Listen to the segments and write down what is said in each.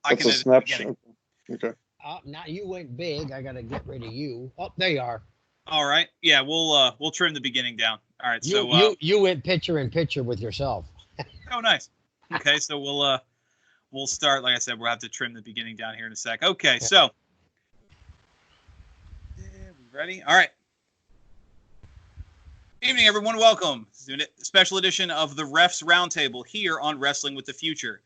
That's can a snapshot. Okay. Now you went big. I got to get rid of you. Oh, there you are. All right. Yeah, we'll trim the beginning down. All right. You went picture in picture with yourself. Oh, nice. Okay, so we'll start. Like I said, we'll have to trim the beginning down here in a sec. Okay, so we ready? All right. Evening, everyone. Welcome to a special edition of the Refs Roundtable here on Wrestling with the Future.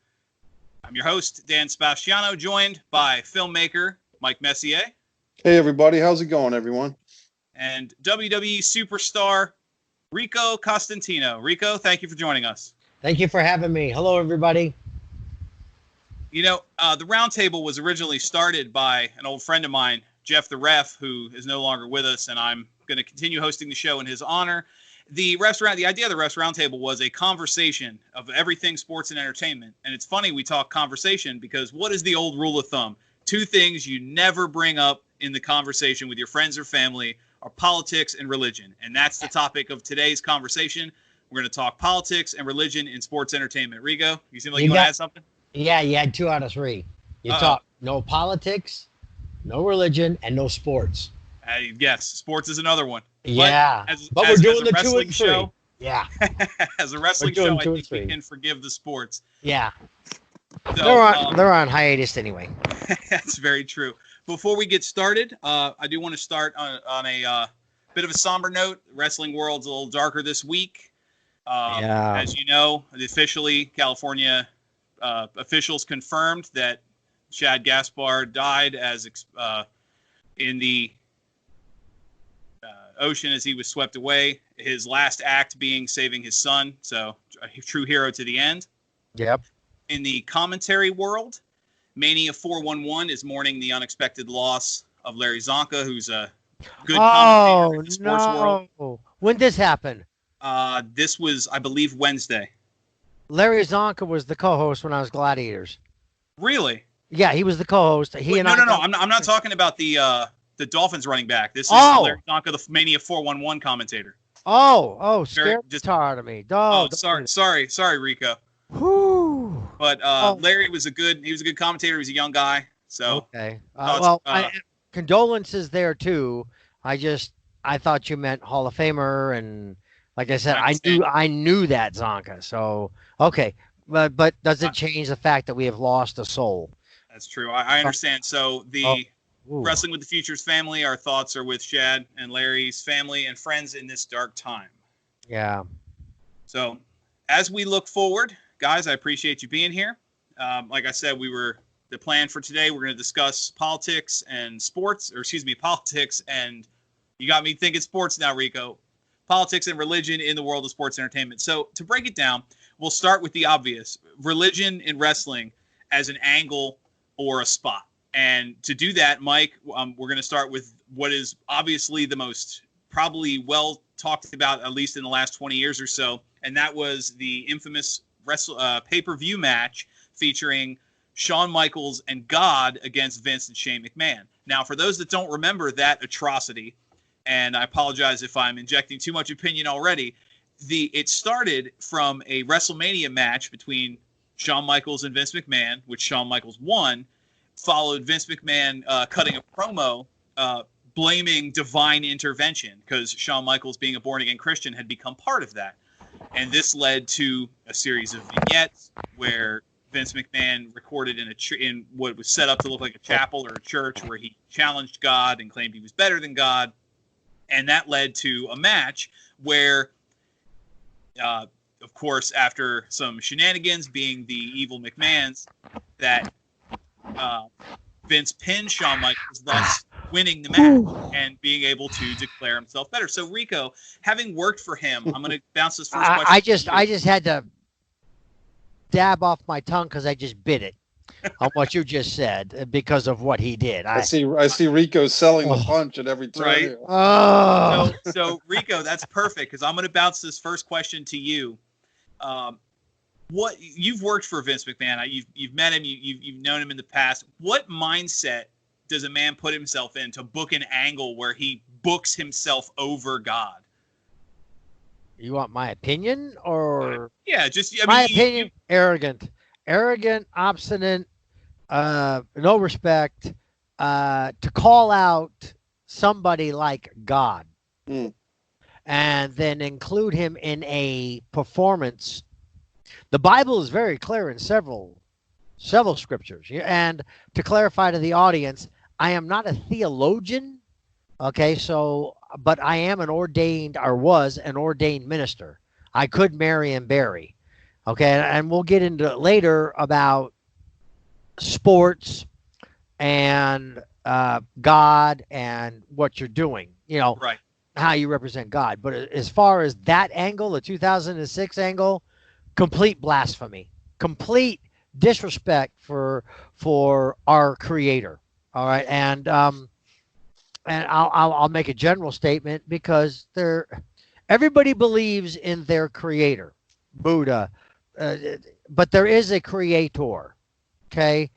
I'm your host, Dan Sebastiano, joined by filmmaker Mike Messier. Hey, everybody. How's it going, everyone? And WWE superstar Rico Costantino. Rico, thank you for joining us. Thank you for having me. Hello, everybody. You know, the Roundtable was originally started by an old friend of mine, Jeff the Ref, who is no longer with us, and I'm going to continue hosting the show in his honor. The idea of the Refs Roundtable was a conversation of everything sports and entertainment. And it's funny we talk conversation because what is the old rule of thumb? Two things you never bring up in the conversation with your friends or family are politics and religion. And that's the topic of today's conversation. We're going to talk politics and religion in sports entertainment. Rigo, you seem like you want to add something? Yeah, you had 2 out of 3. You talk no politics, no religion, and no sports. Yes, sports is another one. Yeah, but we're doing the 2 and 3. Show, yeah, as a wrestling show, I think we can forgive the sports. Yeah, so, they're on hiatus anyway. That's very true. Before we get started, I do want to start on a bit of a somber note. Wrestling world's a little darker this week. As you know, officially, California officials confirmed that Chad Gaspard died in the ocean as he was swept away. His last act being saving his son. So a true hero to the end. Yep. In the commentary world, Mania 411 is mourning the unexpected loss of Larry Zonka, who's a good commentator in the sports world. When did this happen? This was, I believe, Wednesday. Larry Zonka was the co-host when I was Gladiators. Really? Yeah, he was the co-host. No. I'm not talking about the Dolphins running back. This is Larry Zonka, the Mania 411 commentator. Scared the tar out of me. Sorry, Rico. Whew. But Larry was a good commentator. He was a young guy. So okay. Condolences there too. I thought you meant Hall of Famer, and like I said, I knew that Zonka. So okay, but does it change the fact that we have lost a soul? That's true. I understand. So the Wrestling with the Future's family, our thoughts are with Chad and Larry's family and friends in this dark time. Yeah. So as we look forward, guys, I appreciate you being here. Like I said, the plan for today, we're going to discuss politics and politics and you got me thinking sports now, Rico. Politics and religion in the world of sports entertainment. So to break it down, we'll start with the obvious. Religion in wrestling as an angle or a spot. And to do that, Mike, we're going to start with what is obviously the most probably well talked about, at least in the last 20 years or so. And that was the infamous pay-per-view match featuring Shawn Michaels and God against Vince and Shane McMahon. Now, for those that don't remember that atrocity, and I apologize if I'm injecting too much opinion already, it started from a WrestleMania match between Shawn Michaels and Vince McMahon, which Shawn Michaels won, followed Vince McMahon cutting a promo blaming divine intervention because Shawn Michaels, being a born-again Christian, had become part of that. And this led to a series of vignettes where Vince McMahon recorded in what was set up to look like a chapel or a church where he challenged God and claimed he was better than God. And that led to a match where, of course, after some shenanigans, being the evil McMahons, that Vince pinned Shawn Michaels, thus winning the match and being able to declare himself better. So, Rico, having worked for him, I'm going to bounce this first question. I just had to dab off my tongue because I just bit it on what you just said because of what he did. I see Rico selling the punch at every turn. Right. Oh. So Rico, that's perfect because I'm going to bounce this first question to you. What you've worked for Vince McMahon, you've met him, you've known him in the past. What mindset does a man put himself in to book an angle where he books himself over God? You want my opinion or? Yeah, just my opinion. Arrogant, obstinate, no respect, to call out somebody like God Mm. and then include him in a performance. The Bible is very clear in several scriptures. And to clarify to the audience, I am not a theologian. Okay, so but I am an ordained, or was an ordained minister. I could marry and bury. Okay, and we'll get into it later about sports and God and what you're doing. Right. How you represent God. But as far as that angle, the 2006 angle, complete blasphemy, complete disrespect for our Creator. All right, and I'll make a general statement because everybody believes in their Creator, Buddha, but there is a Creator. Okay,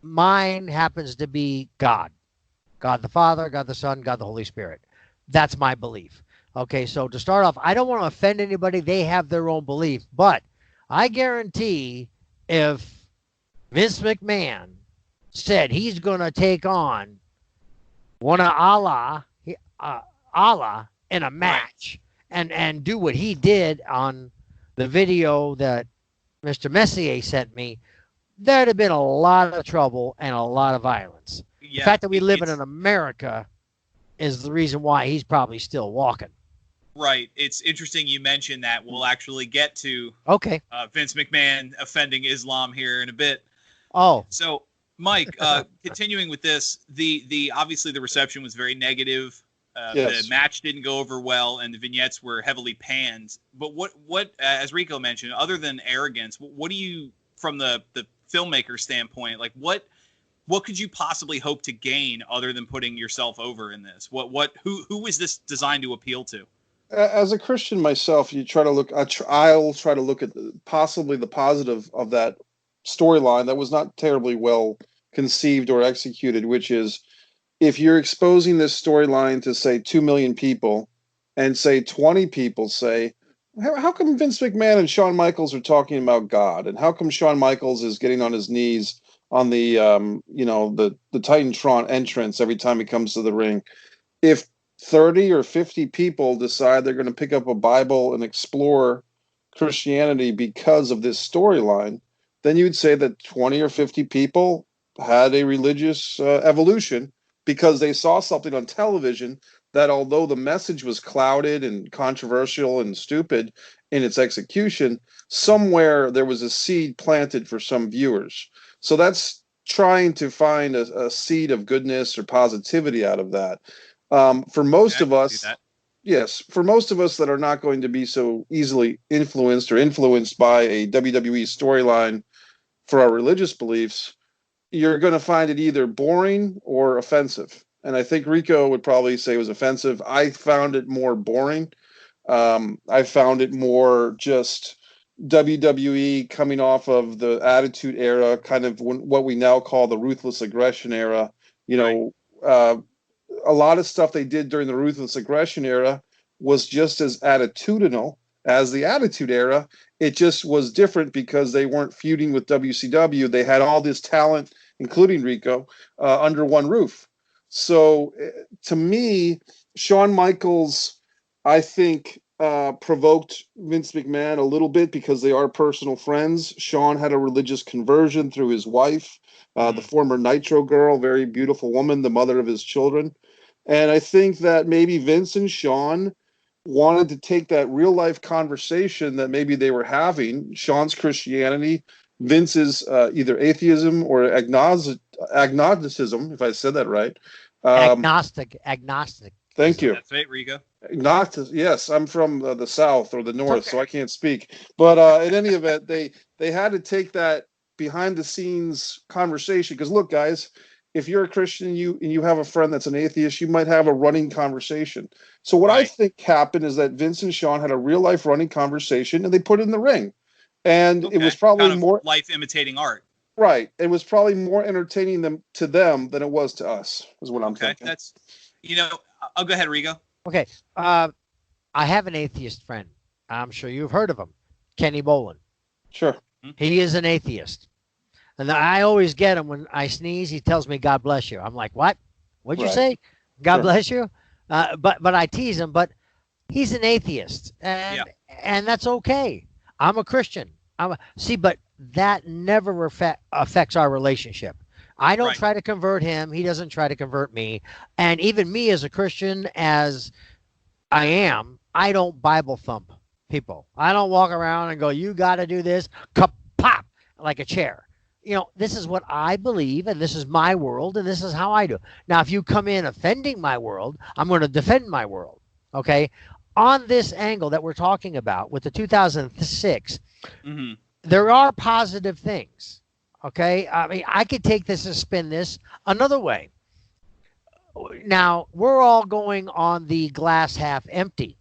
mine happens to be God. God the Father, God the Son, God the Holy Spirit. That's my belief. Okay, so to start off, I don't want to offend anybody. They have their own belief. But I guarantee if Vince McMahon said he's going to take on one of Allah in a match and do what he did on the video that Mr. Messier sent me, there'd have been a lot of trouble and a lot of violence. Yeah, the fact that we live in America is the reason why he's probably still walking. Right. It's interesting you mentioned that. We'll actually get to Vince McMahon offending Islam here in a bit. Oh. So, Mike, continuing with this, the obviously the reception was very negative. Yes. The match didn't go over well, and the vignettes were heavily panned. But what as Rico mentioned, other than arrogance, what do you, from the filmmaker standpoint, like what could you possibly hope to gain other than putting yourself over in this? Who is this designed to appeal to? As a Christian myself, you try to look. I'll try to look at possibly the positive of that storyline that was not terribly well conceived or executed, which is if you're exposing this storyline to say 2 million people, and say 20 people say, how come Vince McMahon and Shawn Michaels are talking about God, and how come Shawn Michaels is getting on his knees on the the Titantron entrance every time he comes to the ring? If 30 or 50 people decide they're going to pick up a Bible and explore Christianity because of this storyline, then you would say that 20 or 50 people had a religious evolution because they saw something on television that, although the message was clouded and controversial and stupid in its execution, somewhere there was a seed planted for some viewers. So that's trying to find a seed of goodness or positivity out of that. For most of us, yes, for most of us that are not going to be so easily influenced by a WWE storyline for our religious beliefs, you're going to find it either boring or offensive. And I think Rico would probably say it was offensive. I found it more boring. I found it more just WWE coming off of the Attitude Era, kind of what we now call the Ruthless Aggression Era. A lot of stuff they did during the Ruthless Aggression Era was just as attitudinal as the Attitude Era. It just was different because they weren't feuding with WCW. They had all this talent, including Rico, under one roof. So to me, Shawn Michaels, I think, provoked Vince McMahon a little bit because they are personal friends. Shawn had a religious conversion through his wife, the former Nitro girl, very beautiful woman, the mother of his children. And I think that maybe Vince and Shawn wanted to take that real life conversation that maybe they were having, Shawn's Christianity, Vince's either atheism or agnosticism, if I said that right. Agnostic. Thank you. That's right, Rico. Agnostic. Yes, I'm from the South or the North, so I can't speak. But in any event, they had to take that behind the scenes conversation because look, guys, if you're a Christian and you have a friend that's an atheist, you might have a running conversation. So what I think happened is that Vince and Shawn had a real life running conversation and they put it in the ring. And it was probably kind of more life imitating art. Right. It was probably more entertaining to them than it was to us, is what I'm thinking. That's, I'll go ahead, Rigo. Okay. I have an atheist friend. I'm sure you've heard of him. Kenny Bolin. Sure. He is an atheist. And I always get him when I sneeze. He tells me, "God bless you." I'm like, "What? What'd you Right. say? God Sure. bless you?" But I tease him. But he's an atheist, and that's okay. I'm a Christian. See, but that never affects our relationship. I don't try to convert him. He doesn't try to convert me. And even me as a Christian, as I am, I don't Bible thump people. I don't walk around and go, "You got to do this," pop, like a chair. This is what I believe, and this is my world, and this is how I do. Now, if you come in offending my world, I'm going to defend my world. Okay? On this angle that we're talking about with the 2006, there are positive things. Okay? I mean, I could take this and spin this another way. Now, we're all going on the glass half empty.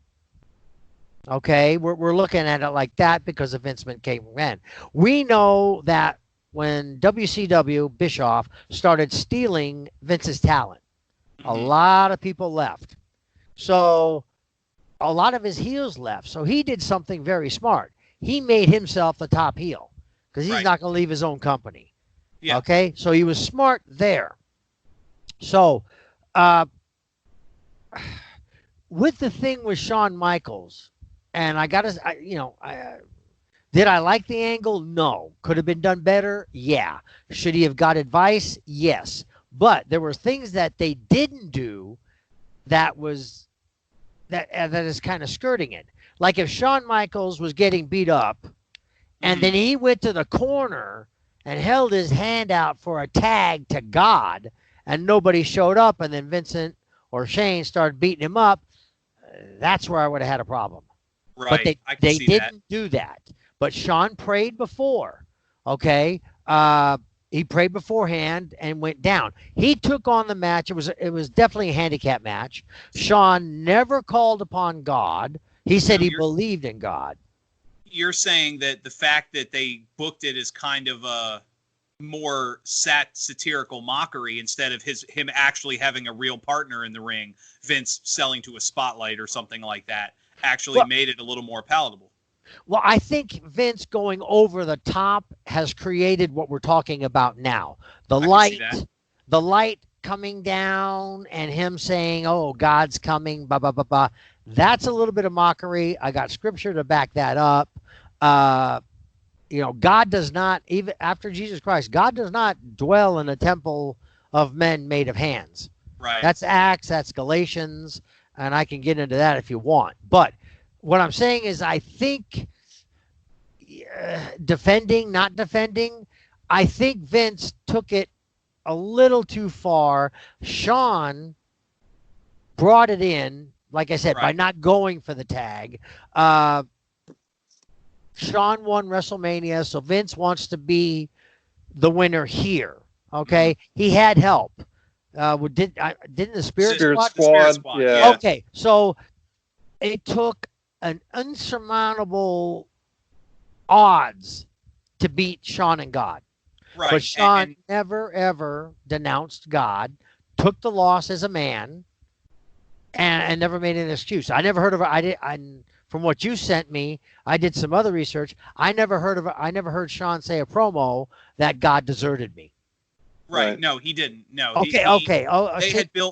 Okay? We're looking at it like that because of Vince McMahon. We know that when WCW Bischoff started stealing Vince's talent, a lot of people left. So a lot of his heels left. So he did something very smart. He made himself the top heel because he's not going to leave his own company. Yeah. Okay? So he was smart there. So with the thing with Shawn Michaels, and I got to, did I like the angle? No. Could have been done better? Yeah. Should he have got advice? Yes. But there were things that they didn't do that is kind of skirting it. Like if Shawn Michaels was getting beat up and then he went to the corner and held his hand out for a tag to God and nobody showed up and then Vincent or Shane started beating him up, that's where I would have had a problem. Right. But they didn't do that. But Shawn prayed before, okay? He prayed beforehand and went down. He took on the match. It was definitely a handicap match. Shawn never called upon God. He said he believed in God. You're saying that the fact that they booked it as kind of a more satirical mockery instead of him actually having a real partner in the ring, Vince selling to a spotlight or something like that, actually made it a little more palatable. Well, I think Vince going over the top has created what we're talking about now. The light coming down and him saying, "Oh, God's coming, blah, blah, blah, blah." That's a little bit of mockery. I got scripture to back that up. God does not, even after Jesus Christ, God does not dwell in a temple of men made of hands. Right. That's Acts, that's Galatians, and I can get into that if you want. But what I'm saying is I think defending, not defending, I think Vince took it a little too far. Shawn brought it in, like I said, by not going for the tag. Shawn won WrestleMania, so Vince wants to be the winner here. Okay? He had help. Didn't the Spirit Squad? Yeah. Okay, so it took an insurmountable odds to beat Shawn and God. Right. But Shawn never, ever denounced God, took the loss as a man, and never made an excuse. I never heard of it. From what you sent me, I did some other research. I never heard Shawn say a promo that God deserted me. Right. No, he didn't. No. Okay.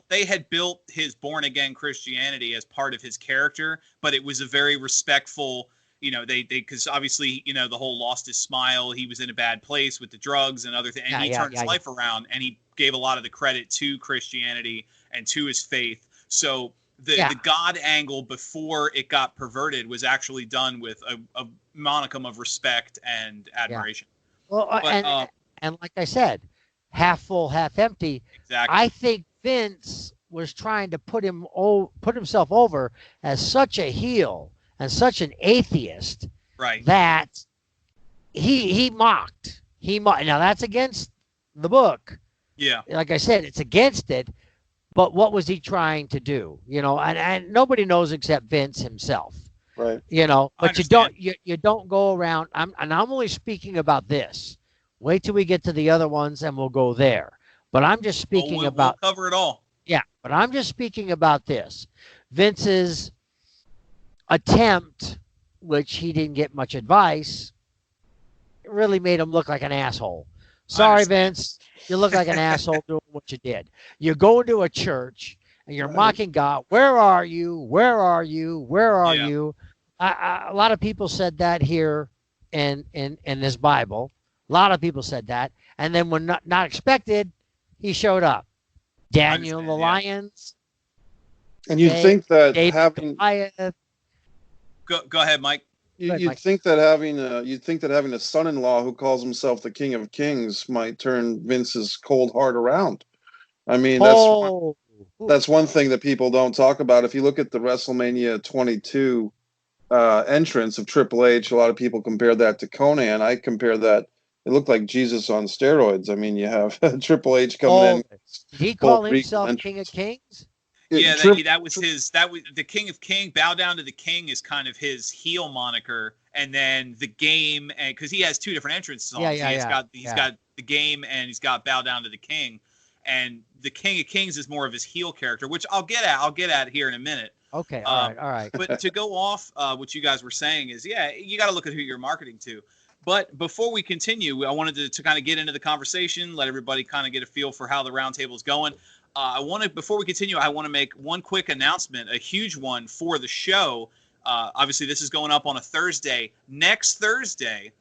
They had built his born again Christianity as part of his character, but it was a very respectful. Because obviously, the whole lost his smile. He was in a bad place with the drugs and other things, and he turned his life around, and he gave a lot of the credit to Christianity and to his faith. So the God angle before it got perverted was actually done with a monicum of respect and admiration. Yeah. Well, and like I said, half full, half empty. Exactly. I think Vince was trying to put himself over as such a heel and such an atheist, that he mocked. Now that's against the book. Yeah. Like I said, it's against it. But what was he trying to do? And nobody knows except Vince himself. Right. But you don't go around. I'm only speaking about this. Wait till we get to the other ones and we'll go there. But I'm just speaking about. We'll cover it all. Yeah, but I'm just speaking about this. Vince's attempt, which he didn't get much advice, really made him look like an asshole. Sorry, Vince. You look like an asshole doing what you did. You go into a church and you're mocking God. Where are you? Where are you? Where are you? A lot of people said that here in this Bible. A lot of people said that. And then when not expected, he showed up. Daniel the lions. And you'd think that having go ahead, Mike. You'd think that having a son-in-law who calls himself the King of Kings might turn Vince's cold heart around. I mean, that's one thing that people don't talk about. If you look at the WrestleMania 22 entrance of Triple H, a lot of people compare that to Conan. I compare that. It looked like Jesus on steroids. I mean, you have Triple H coming in. Did he call himself King of Kings? Yeah, that was the King of King. Bow down to the King is kind of his heel moniker, and then the game, and because he has two different entrances on. He's got the game, and he's got bow down to the King, and the King of Kings is more of his heel character, which I'll get at here in a minute. Okay, all right. But to go off what you guys were saying is, you got to look at who you're marketing to. But before we continue, I wanted to kind of get into the conversation, let everybody kind of get a feel for how the roundtable is going. Before we continue, I want to make one quick announcement, a huge one for the show. Obviously, this is going up on a Thursday. Next Thursday,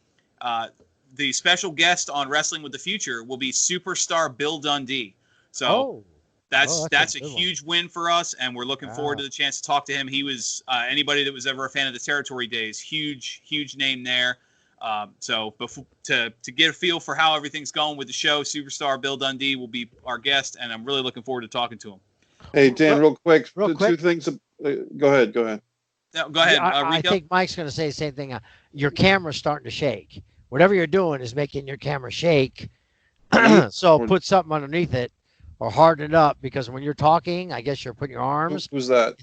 the special guest on Wrestling with the Future will be Superstar Bill Dundee. So that's a huge win for us, and we're looking forward to the chance to talk to him. He was anybody that was ever a fan of the Territory Days, huge name there. So to get a feel for how everything's going with the show, Superstar Bill Dundee will be our guest, and I'm really looking forward to talking to him. Hey, Dan, real quick. Two things. Go ahead. No, go ahead. I think Mike's going to say the same thing. Your camera's starting to shake. Whatever you're doing is making your camera shake. So put something underneath it or harden it up, because when you're talking, I guess you're putting your arms. Who's that?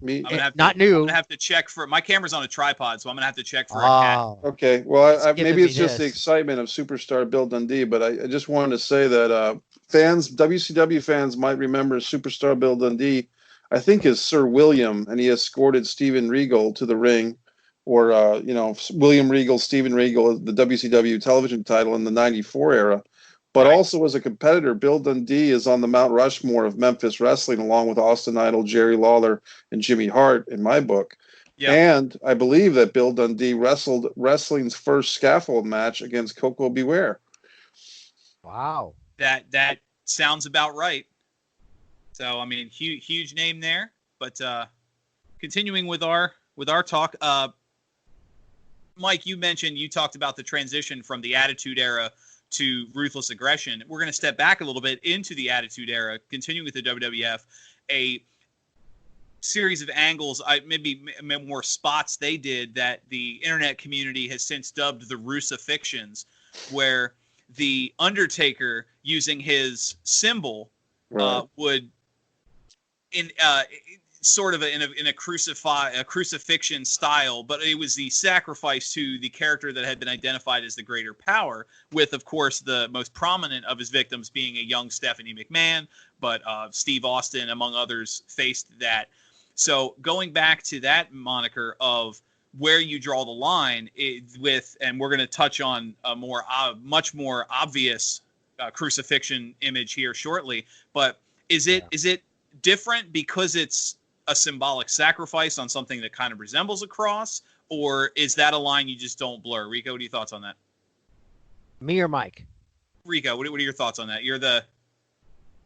Me? I'm gonna have to check for my camera's on a tripod, so I'm gonna have to check for a cat. Okay, well, maybe it's just the excitement of Superstar Bill Dundee, but I just wanted to say that WCW fans might remember Superstar Bill Dundee, I think, is Sir William, and he escorted Steven Regal to the ring, or William Regal, Steven Regal, the WCW television title in the '94 era. But also as a competitor, Bill Dundee is on the Mount Rushmore of Memphis wrestling, along with Austin Idol, Jerry Lawler, and Jimmy Hart, in my book. Yep. And I believe that Bill Dundee wrestled wrestling's first scaffold match against Koko Beware. Wow. That sounds about right. So, I mean, huge name there. But continuing with our talk, Mike, you talked about the transition from the Attitude Era to Ruthless Aggression. We're going to step back a little bit into the Attitude Era, continuing with the WWF, a series of angles, maybe more spots they did that the internet community has since dubbed the Russifixions, where the Undertaker, using his symbol, would sort of in a crucifixion style, but it was the sacrifice to the character that had been identified as the greater power, with, of course, the most prominent of his victims being a young Stephanie McMahon, but Steve Austin, among others, faced that. So going back to that moniker of where you draw the line and we're going to touch on a much more obvious crucifixion image here shortly, but is it different because it's a symbolic sacrifice on something that kind of resembles a cross, or is that a line you just don't blur? Rico, what are your thoughts on that? Me or Mike? Rico, what are your thoughts on that? You're the...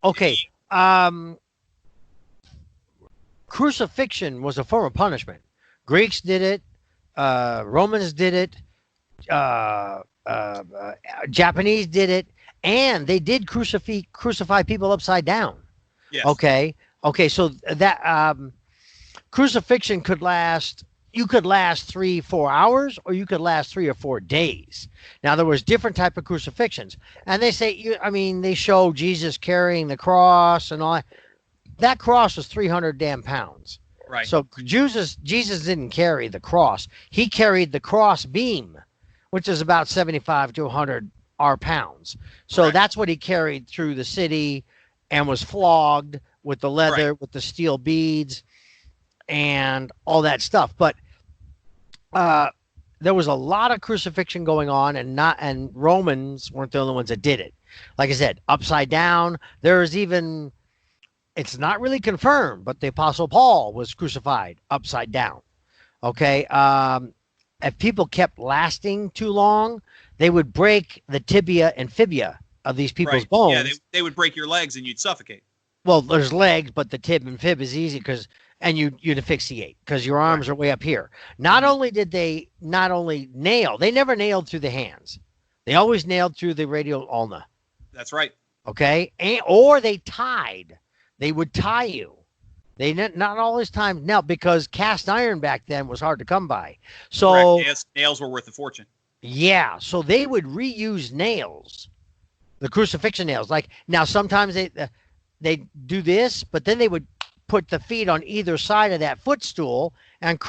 Okay. Crucifixion was a form of punishment. Greeks did it. Romans did it. Japanese did it. And they did crucify people upside down. Yes. Okay, so that crucifixion could last 3-4 hours, or you could last 3 or 4 days. Now, there was different type of crucifixions, and they say, they show Jesus carrying the cross and all that. That cross was 300 damn pounds. Right. So Jesus didn't carry the cross. He carried the cross beam, which is about 75 to 100 pounds. So that's what he carried through the city and was flogged with the leather, with the steel beads and all that stuff. But there was a lot of crucifixion going on, and Romans weren't the only ones that did it. Like I said, upside down. There's even, it's not really confirmed, but the Apostle Paul was crucified upside down. Okay. If people kept lasting too long, they would break the tibia and fibia of these people's bones. Yeah, they would break your legs and you'd suffocate. Well, there's legs, but the tib and fib is easy because, and you'd asphyxiate because your arms are way up here. Not only did they not only nail, they never nailed through the hands. They always nailed through the radial ulna. That's right. Okay. Or they tied. They would tie you. They not all this time now, because cast iron back then was hard to come by. So nails were worth a fortune. Yeah. So they would reuse nails, the crucifixion nails. Like now, sometimes they do this, but then they would put the feet on either side of that footstool and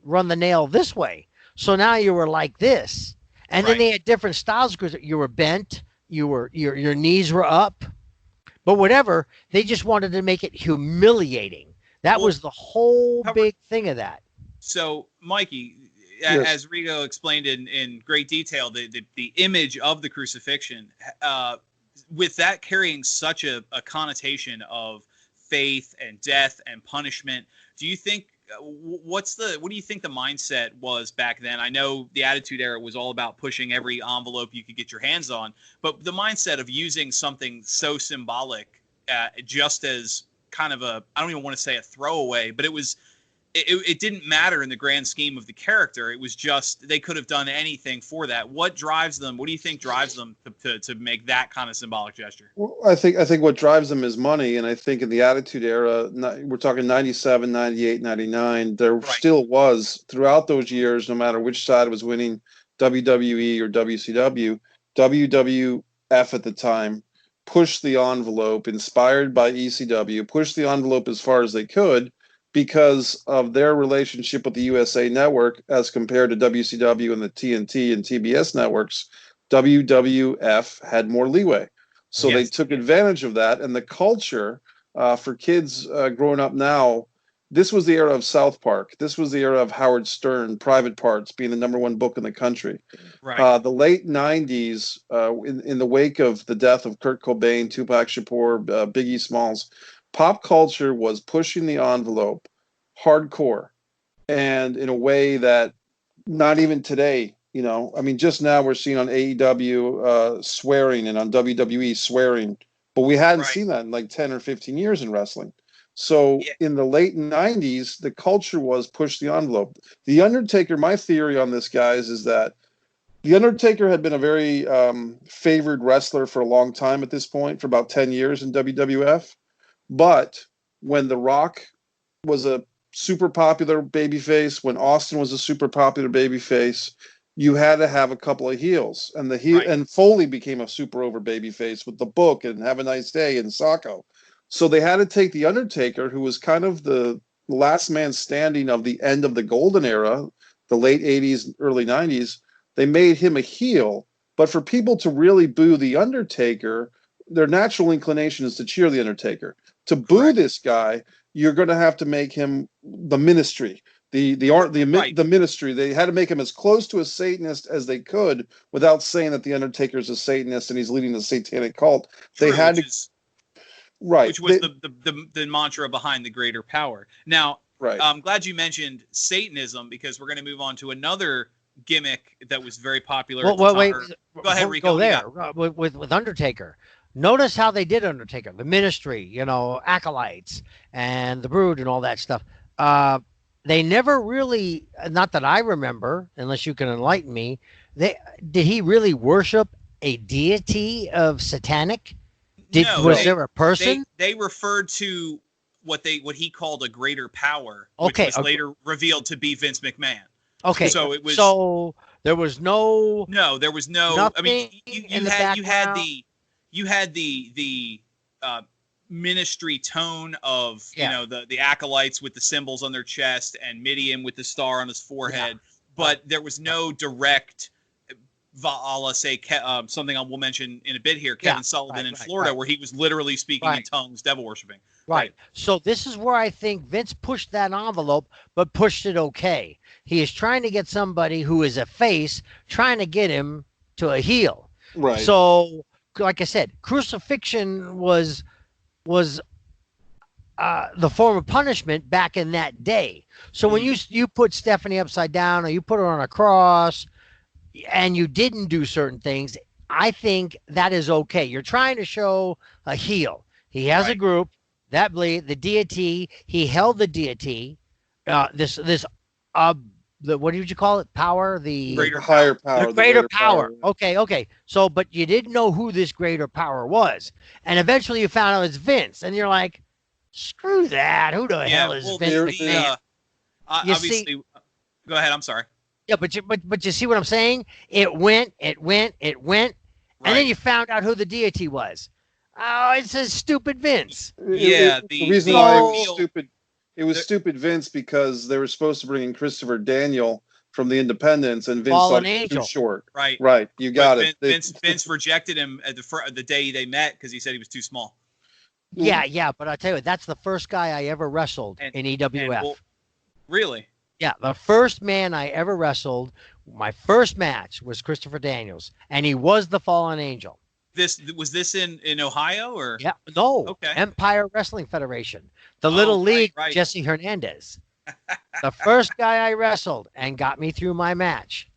run the nail this way. So now you were like this, and then they had different styles because you were bent, your knees were up, but whatever. They just wanted to make it humiliating. That was the whole big thing of that. So, Mikey, as Rico explained in great detail, the image of the crucifixion, with that carrying such a connotation of faith and death and punishment, do you think what do you think the mindset was back then? I know the Attitude Era was all about pushing every envelope you could get your hands on, but the mindset of using something so symbolic just as kind of I don't even want to say a throwaway, but it didn't matter in the grand scheme of the character. It was just, they could have done anything for that. What drives them? What do you think drives them to make that kind of symbolic gesture? Well, I think what drives them is money. And I think in the Attitude Era, we're talking 97, 98, 99, there still was, throughout those years, no matter which side was winning, WWE or WCW, WWF at the time pushed the envelope, inspired by ECW, pushed the envelope as far as they could, because of their relationship with the USA Network as compared to WCW and the TNT and TBS networks. WWF had more leeway. So they took advantage of that. And the culture for kids growing up now, this was the era of South Park. This was the era of Howard Stern, Private Parts being the #1 book in the country. Right. The late 90s, in the wake of the death of Kurt Cobain, Tupac Shakur, Biggie Smalls, pop culture was pushing the envelope hardcore, and in a way that not even today, I mean, just now we're seeing on AEW swearing and on WWE swearing, but we hadn't seen that in like 10 or 15 years in wrestling. So in the late 90s, the culture was push the envelope. The Undertaker, my theory on this, guys, is that The Undertaker had been a very favored wrestler for a long time at this point, for about 10 years in WWF. But when The Rock was a super popular babyface, when Austin was a super popular babyface, you had to have a couple of heels. And and Foley became a super over babyface with The Book and Have a Nice Day and Sacco. So they had to take The Undertaker, who was kind of the last man standing of the end of the golden era, the late 80s, early 90s. They made him a heel. But for people to really boo The Undertaker, their natural inclination is to cheer The Undertaker. To boo this guy, you're going to have to make him the Ministry, the Ministry. They had to make him as close to a Satanist as they could without saying that The Undertaker is a Satanist and he's leading a satanic cult. They had to, which was the mantra behind the greater power. Now, I'm glad you mentioned Satanism, because we're going to move on to another gimmick that was very popular. Well, wait, go ahead, Rico. Go there with Undertaker. Notice how they did Undertaker, the Ministry, acolytes and the Brood and all that stuff. They never really, not that I remember, unless you can enlighten me, did he really worship a deity of satanic? Was there a person? They referred to what he called a greater power, which was later revealed to be Vince McMahon. Okay, so it was. So there was no. No, there was no. I mean, you had the ministry tone of the acolytes with the symbols on their chest and Midian with the star on his forehead, but there was no direct say something I will mention in a bit here, Kevin Sullivan in Florida, where he was literally speaking in tongues, devil worshiping. Right. So this is where I think Vince pushed that envelope, but pushed it okay. He is trying to get somebody who is a face, trying to get him to a heel. Right. So, like I said, crucifixion was the form of punishment back in that day. So when you put Stephanie upside down, or you put her on a cross, and you didn't do certain things, I think that is okay. You're trying to show a heel. He has a group. That the deity, he held the deity, what did you call it? Power, the higher power, the greater power. Okay. So, but you didn't know who this greater power was, and eventually you found out it's Vince, and you're like, screw that. Who the hell is Vince McMahon? Obviously, go ahead. I'm sorry. Yeah, but you see what I'm saying? It went, and then you found out who the deity was. Oh, it says stupid Vince. Yeah, the reason why it was stupid. It was stupid Vince because they were supposed to bring in Christopher Daniel from the Independents, and Vince thought it was too short. Right. You got it. Vince rejected him at the day they met because he said he was too small. Yeah, but I tell you, that's the first guy I ever wrestled in EWF. Really? Yeah, the first man I ever wrestled, my first match was Christopher Daniels, and he was the Fallen Angel. Was this in Ohio or? Yeah, no. Okay. Empire Wrestling Federation, the Little League. Jesse Hernandez. The first guy I wrestled and got me through my match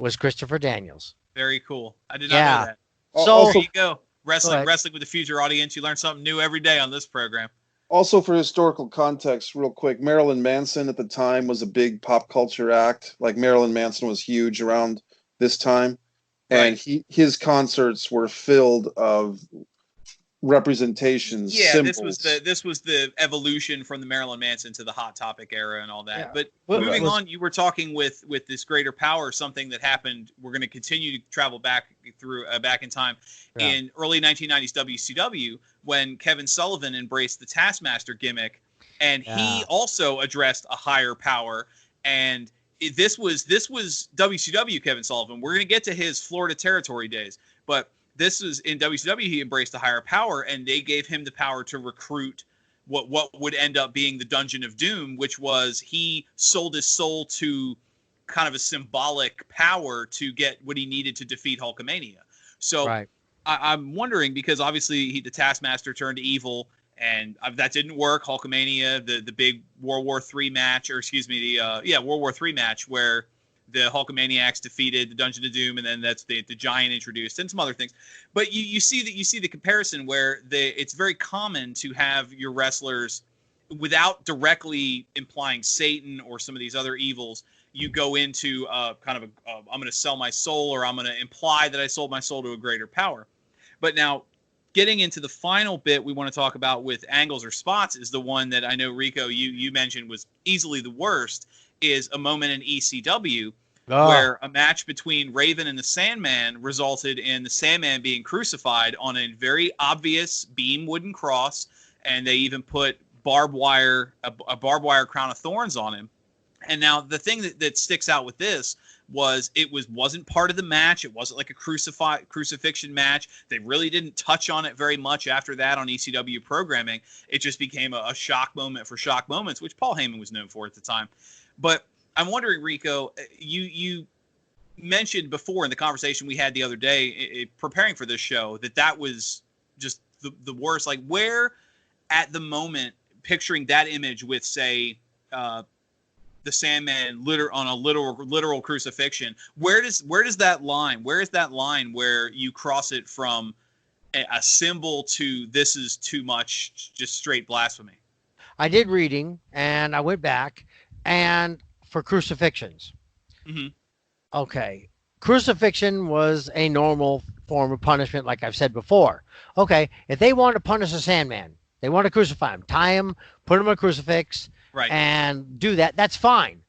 was Christopher Daniels. Very cool. I did not know that. So there you go. Wrestling with the future audience. You learn something new every day on this program. Also, for historical context, real quick, Marilyn Manson at the time was a big pop culture act. Like, Marilyn Manson was huge around this time. And his concerts were filled of representations. Yeah, symbols. this was the evolution from the Marilyn Manson to the Hot Topic era and all that. Yeah. But moving on, you were talking with this greater power, something that happened. We're going to continue to travel back in time in early 1990s WCW when Kevin Sullivan embraced the Taskmaster gimmick, and he also addressed a higher power. And this was WCW Kevin Sullivan. We're going to get to his Florida territory days, but this was in WCW. He embraced a higher power, and they gave him the power to recruit what would end up being the Dungeon of Doom, which was he sold his soul to kind of a symbolic power to get what he needed to defeat Hulkamania. So I'm wondering, because obviously the Taskmaster turned evil, and that didn't work. Hulkamania, the big World War III match, or excuse me, World War III match where the Hulkamaniacs defeated the Dungeon of Doom, and then that's the Giant introduced, and some other things. But you see the comparison where it's very common to have your wrestlers, without directly implying Satan or some of these other evils, you go into kind of I'm going to sell my soul, or I'm going to imply that I sold my soul to a greater power. But now, getting into the final bit we want to talk about with angles or spots is the one that I know, Rico, you mentioned was easily the worst, is a moment in ECW where a match between Raven and the Sandman resulted in the Sandman being crucified on a very obvious beam wooden cross, and they even put a barbed wire crown of thorns on him. And now the thing that sticks out with this was wasn't part of the match. It wasn't like a crucifixion match. They really didn't touch on it very much after that on ECW programming. It just became a shock moment for shock moments, which Paul Heyman was known for at the time. But I'm wondering, Rico, you mentioned before in the conversation we had the other day, preparing for this show, that was just the worst. Like, where at the moment, picturing that image with, say, the Sandman on a literal crucifixion, where is that line where you cross it from a symbol to this is too much, just straight blasphemy? I did reading, and I went back, and for crucifixions. Mm-hmm. Okay. Crucifixion was a normal form of punishment, like I've said before. Okay. If they want to punish a Sandman, they want to crucify him, tie him, put him on a crucifix, and do that, that's fine.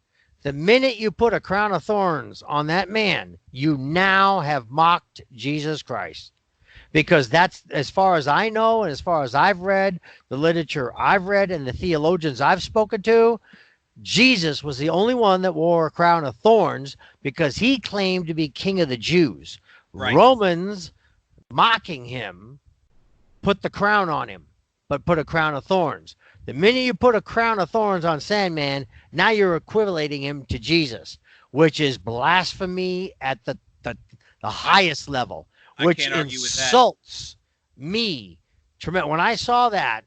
The minute you put a crown of thorns on that man, you now have mocked Jesus Christ. Because that's, as far as I know, and as far as I've read, the literature I've read, and the theologians I've spoken to, Jesus was the only one that wore a crown of thorns because he claimed to be king of the Jews. Right. Romans, mocking him, put the crown on him, but put a crown of thorns. The minute you put a crown of thorns on Sandman, now you're equivalating him to Jesus, which is blasphemy at the highest level, which insults me. When I saw that,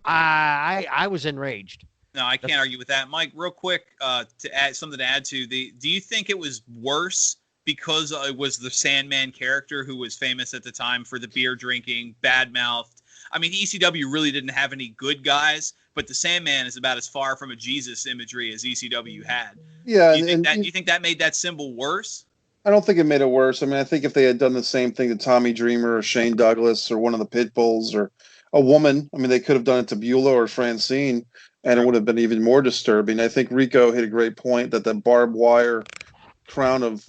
I was enraged. No, I can't argue with that. Mike, real quick, to add something to add to do you think it was worse because it was the Sandman character who was famous at the time for the beer drinking, bad-mouthed? I mean, ECW really didn't have any good guys, but the Sandman is about as far from a Jesus imagery as ECW had. Yeah. Do you think that made that symbol worse? I don't think it made it worse. I mean, I think if they had done the same thing to Tommy Dreamer or Shane Douglas or one of the Pitbulls or a woman, I mean, they could have done it to Beulah or Francine, and it would have been even more disturbing. I think Rico hit a great point that the barbed wire crown of,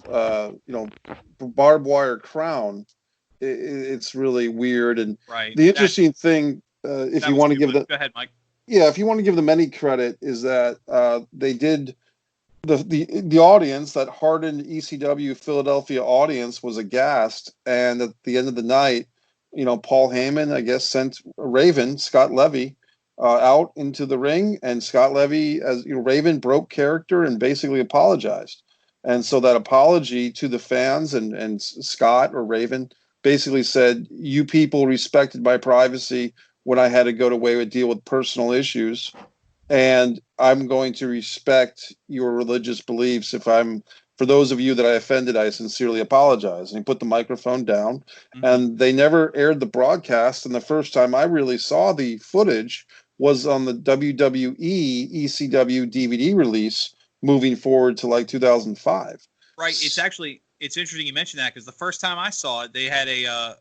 barbed wire crown, it's really weird. And the interesting thing, if you want to give go ahead, Mike. Yeah, if you want to give them any credit, is that they did. The audience, that hardened ECW Philadelphia audience, was aghast, and at the end of the night, Paul Heyman, I guess, sent Raven, Scott Levy, out into the ring, and Scott Levy, as Raven, broke character and basically apologized. And so that apology to the fans and Scott or Raven basically said, "You people respected my privacy when I had to go away to deal with personal issues, and I'm going to respect your religious beliefs. For those of you that I offended, I sincerely apologize." And he put the microphone down, and they never aired the broadcast. And the first time I really saw the footage was on the WWE ECW DVD release moving forward to like 2005. Right. It's interesting you mentioned that, because the first time I saw it, they had the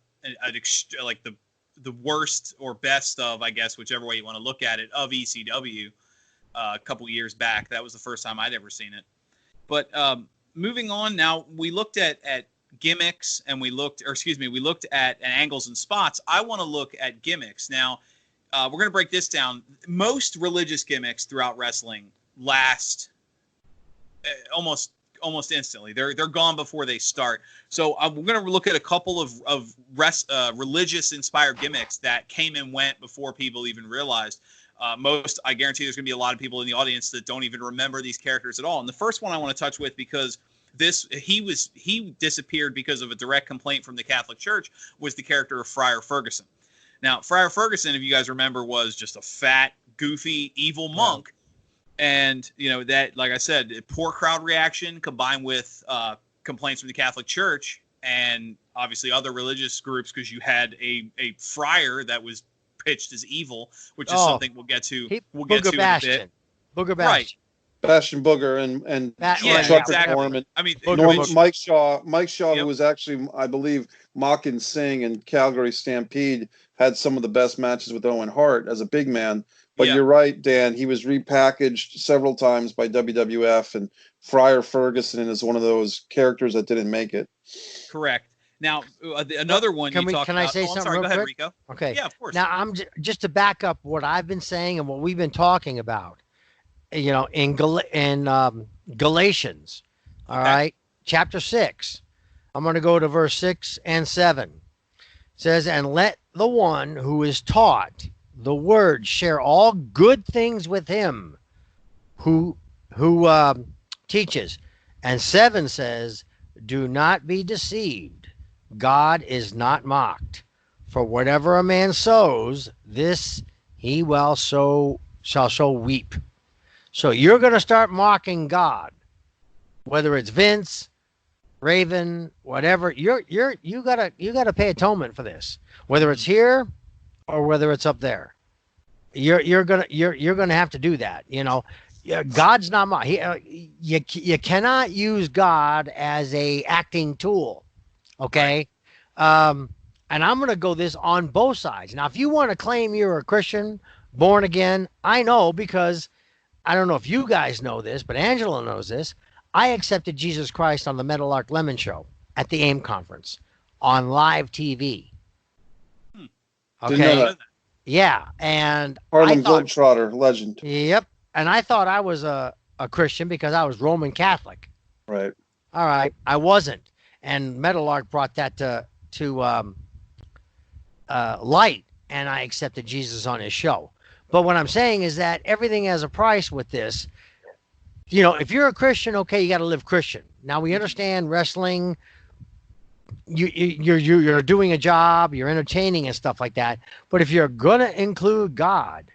worst or best of, I guess, whichever way you want to look at it, of ECW a couple years back. That was the first time I'd ever seen it. But moving on now, we looked at gimmicks, and we looked at angles and spots. I want to look at gimmicks. Now, we're going to break this down. Most religious gimmicks throughout wrestling last almost instantly. They're gone before they start. So we're going to look at a couple of religious inspired gimmicks that came and went before people even realized. I guarantee there's going to be a lot of people in the audience that don't even remember these characters at all. And the first one I want to touch with, because he disappeared because of a direct complaint from the Catholic Church, was the character of Friar Ferguson. Now, Friar Ferguson, if you guys remember, was just a fat, goofy, evil monk. And, that, like I said, poor crowd reaction combined with complaints from the Catholic Church and obviously other religious groups, because you had a friar that was pitched as evil, which is something we'll get to. We'll get to in a bit. Booger Bastion. Right. Bastion Booger and Chuck exactly. Norman. I mean, Mike Shaw, who was actually, I believe, Makin Singh and Calgary Stampede, had some of the best matches with Owen Hart as a big man. But you're right, Dan. He was repackaged several times by WWF, and Friar Ferguson is one of those characters that didn't make it. Correct. Now, another one can I say something? Sorry, real go ahead, quick? Rico. Okay. Yeah, of course. Now, I'm just to back up what I've been saying and what we've been talking about. In Galatians, all right, chapter 6. I'm going to go to verse 6 and 7. It says, "And let the one who is taught the word share all good things with him who teaches." And 7 says, "Do not be deceived. God is not mocked. For whatever a man sows, this he shall reap." So you're going to start mocking God, whether it's Vince, Raven, whatever. You gotta pay atonement for this, whether it's here or whether it's up there. You're gonna have to do that. God's not mocked. You cannot use God as a acting tool. Okay, and I'm going to go this on both sides. Now, if you want to claim you're a Christian, born again, I know, because I don't know if you guys know this, but Angela knows this. I accepted Jesus Christ on the Meadowlark Lemon Show at the AIM conference on live TV. Okay. Didn't know that. Yeah, and Harlem Globetrotter legend. Yep. and I thought I was a Christian because I was Roman Catholic. Right. All right, I wasn't, and Metalark brought that to light, and I accepted Jesus on his show. But what I'm saying is that everything has a price with this. You know, if you're a Christian, okay, you got to live Christian. Now we understand wrestling. You're doing a job, you're entertaining and stuff like that. But if you're gonna include God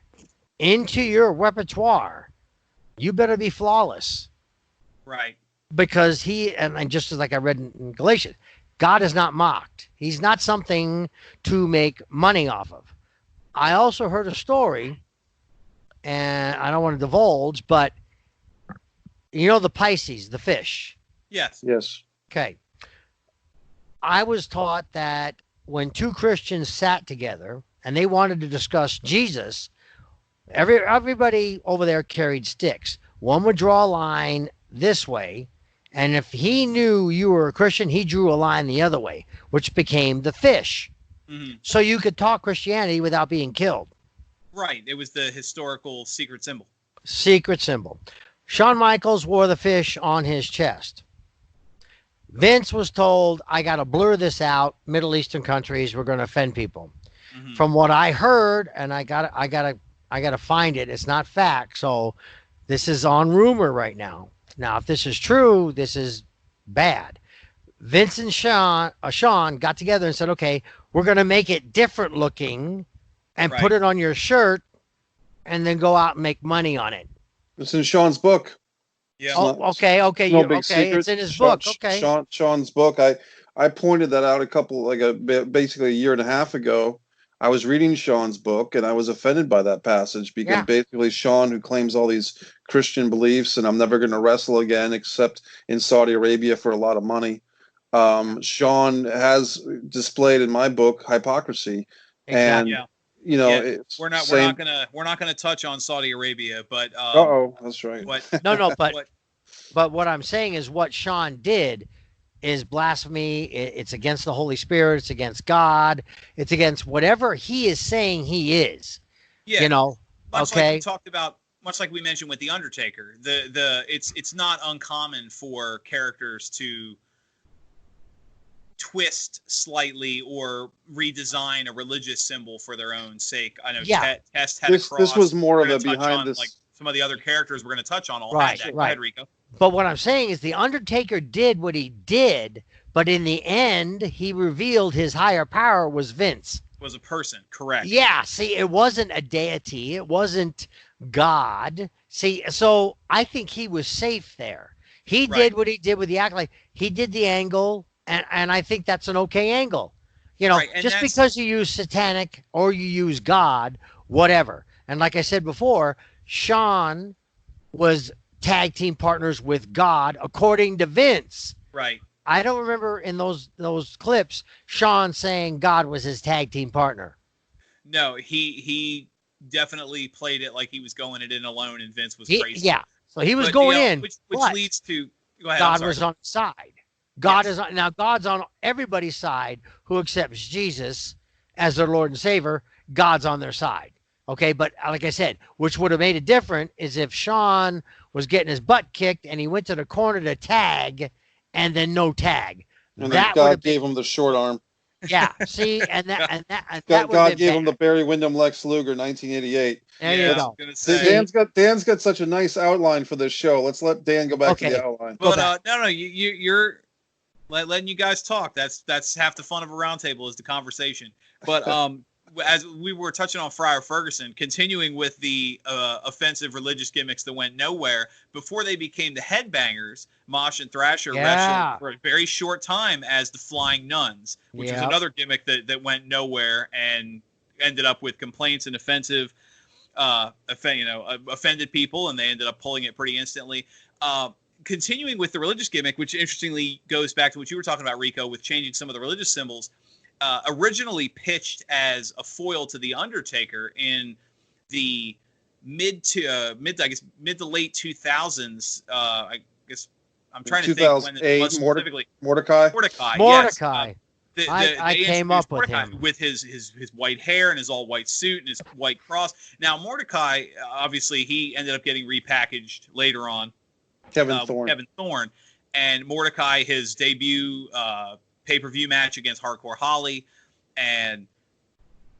into your repertoire, you better be flawless. Right. Because he, and just as like I read in Galatians, God is not mocked. He's not something to make money off of. I also heard a story, and I don't want to divulge, but you know the Pisces, the fish. Yes. Yes. Okay. I was taught that when two Christians sat together and they wanted to discuss Jesus, everybody over there carried sticks. One would draw a line this way, and if he knew you were a Christian, he drew a line the other way, which became the fish. Mm-hmm. So you could talk Christianity without being killed. Right. It was the historical secret symbol. Secret symbol. Shawn Michaels wore the fish on his chest. Vince was told, I got to blur this out. Middle Eastern countries, we're going to offend people. Mm-hmm. From what I heard, and I got to find it. It's not fact. So this is on rumor right now. Now, if this is true, this is bad. Vince and Shawn got together and said, okay, we're going to make it different looking and put it on your shirt and then go out and make money on it. It's in Shawn's book. Yeah. Okay. No big secret. It's in his book. Okay. Shawn's book. I pointed that out basically a year and a half ago. I was reading Shawn's book and I was offended by that passage because basically Shawn, who claims all these Christian beliefs and I'm never going to wrestle again except in Saudi Arabia for a lot of money. Shawn has displayed in my book hypocrisy. Exactly. And you know, we're not gonna touch on Saudi Arabia, but that's right. But what I'm saying is what Shawn did is blasphemy. It's against the Holy Spirit. It's against God. It's against whatever he is saying he is. Yeah, you know. Much like we talked about, much like we mentioned with the Undertaker. It's not uncommon for characters to twist slightly or redesign a religious symbol for their own sake. I know Test had a cross. This was more of a behind this. Like some of the other characters we're going to touch on all right, had that. Right. Go ahead, Rico. But what I'm saying is the Undertaker did what he did, but in the end, he revealed his higher power was Vince. Was a person, correct. Yeah, see, it wasn't a deity. It wasn't God. See, so I think he was safe there. He did what he did with the acolyte. He did the angle. And I think that's an okay angle. You know, just because you use satanic or you use God, whatever. And like I said before, Shawn was tag team partners with God, according to Vince. Right. I don't remember in those clips Shawn saying God was his tag team partner. No, he definitely played it like he was going it in alone, and Vince was crazy. Yeah, so he was going in. Which leads to... Go ahead, God was on his side. God is on, now God's on everybody's side who accepts Jesus as their Lord and Savior. God's on their side. Okay. But like I said, which would have made it different is if Shawn was getting his butt kicked and he went to the corner to tag and then no tag. And that then God gave him the short arm. Yeah. See, and that God gave him the Barry Windham Lex Luger 1988. There you go. Dan's got such a nice outline for this show. Let's let Dan go back to the outline. But no, you're letting you guys talk. That's half the fun of a roundtable is the conversation. But as we were touching on Friar Ferguson, continuing with the offensive religious gimmicks that went nowhere, before they became the Headbangers, Mosh and Thrasher wrestled for a very short time as the Flying Nuns, which was another gimmick that went nowhere and ended up with complaints and offended people, and they ended up pulling it pretty instantly. Continuing with the religious gimmick, which interestingly goes back to what you were talking about, Rico, with changing some of the religious symbols, originally pitched as a foil to the Undertaker in the mid to late 2000s. I guess I'm trying to think when it was specifically. Mordecai. Yes. I came up with him with his white hair and his all white suit and his white cross. Now Mordecai, obviously, he ended up getting repackaged later on. Kevin Thorne, and Mordecai, his debut pay-per-view match against Hardcore Holly, and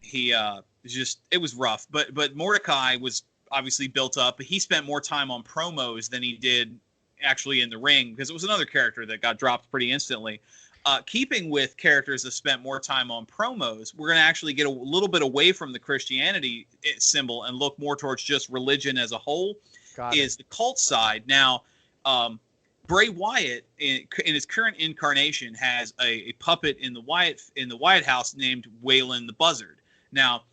he it was rough. But Mordecai was obviously built up, but he spent more time on promos than he did actually in the ring, because it was another character that got dropped pretty instantly. Keeping with characters that spent more time on promos, we're going to actually get a little bit away from the Christianity symbol and look more towards just religion as a whole. Is the cult side. Now, Bray Wyatt, in his current incarnation, has a puppet in the Wyatt house named Waylon the Buzzard. Now,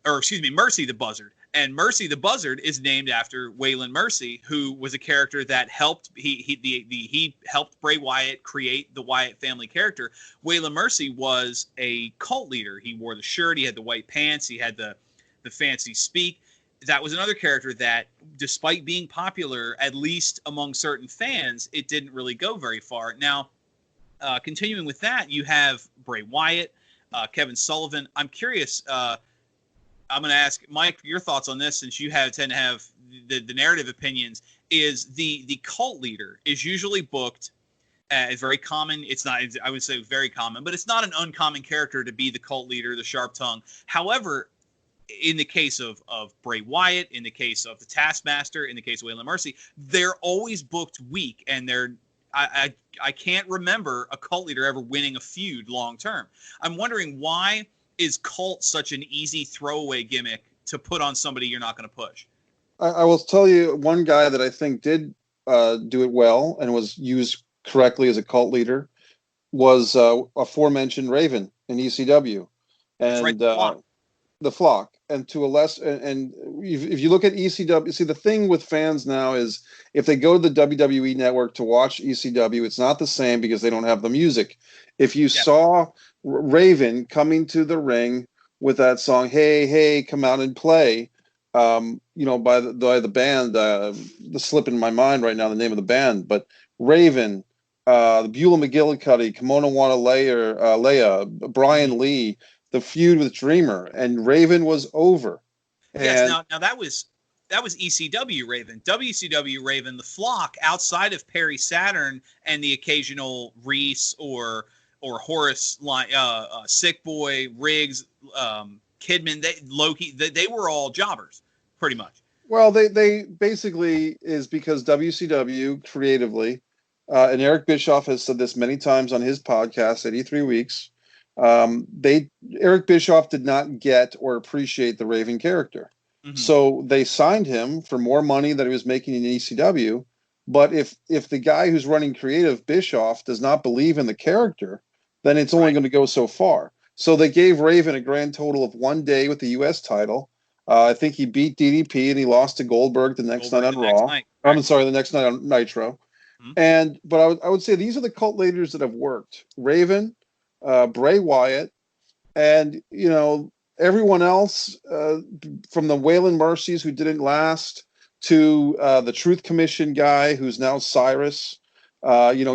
Mercy the Buzzard. And Mercy the Buzzard is named after Waylon Mercy, who was a character that helped he helped Bray Wyatt create the Wyatt family character. Waylon Mercy was a cult leader. He wore the shirt, he had the white pants, he had the fancy speak. That was another character that, despite being popular, at least among certain fans, it didn't really go very far. Now, continuing with that, you have Bray Wyatt, Kevin Sullivan. I'm curious. I'm going to ask Mike your thoughts on this, since you tend to have the narrative opinions. Is the cult leader is usually booked as very common. It's not, I would say, very common, but it's not an uncommon character to be the cult leader, the sharp tongue. However, in the case of Bray Wyatt, in the case of the Taskmaster, in the case of Waylon Mercy, they're always booked weak, and I can't remember a cult leader ever winning a feud long term. I'm wondering, why is cult such an easy throwaway gimmick to put on somebody you're not going to push? I will tell you one guy that I think did do it well and was used correctly as a cult leader was aforementioned Raven in ECW, and right, the Flock. And to a less, and if you look at ECW, see, the thing with fans now is if they go to the WWE network to watch ECW, it's not the same because they don't have the music. If you saw Raven coming to the ring with that song, "Hey, hey, come out and play," by the band, the slip in my mind right now, the name of the band, but Raven, the Beulah McGillicuddy, Kimono Leia, Brian Lee, the feud with Dreamer, and Raven was over. Yes, now that was ECW Raven. WCW Raven, the Flock, outside of Perry Saturn and the occasional Reese or Horace, Sick Boy, Riggs, Kidman, Loki, they were all jobbers, pretty much. Well, they basically is because WCW creatively, and Eric Bischoff has said this many times on his podcast, 83 Weeks, Eric Bischoff did not get or appreciate the Raven character. Mm-hmm. So they signed him for more money than he was making in ECW. But if the guy who's running creative, Bischoff, does not believe in the character, then it's only going to go so far. So they gave Raven a grand total of 1 day with the U.S. title. I think he beat DDP and he lost to Goldberg the next night on Raw. I'm sorry, the next night on Nitro. Mm-hmm. But I would say these are the cult leaders that have worked. Raven, Bray Wyatt, and everyone else, from the Waylon Mercies who didn't last to the Truth Commission guy who's now Cyrus. He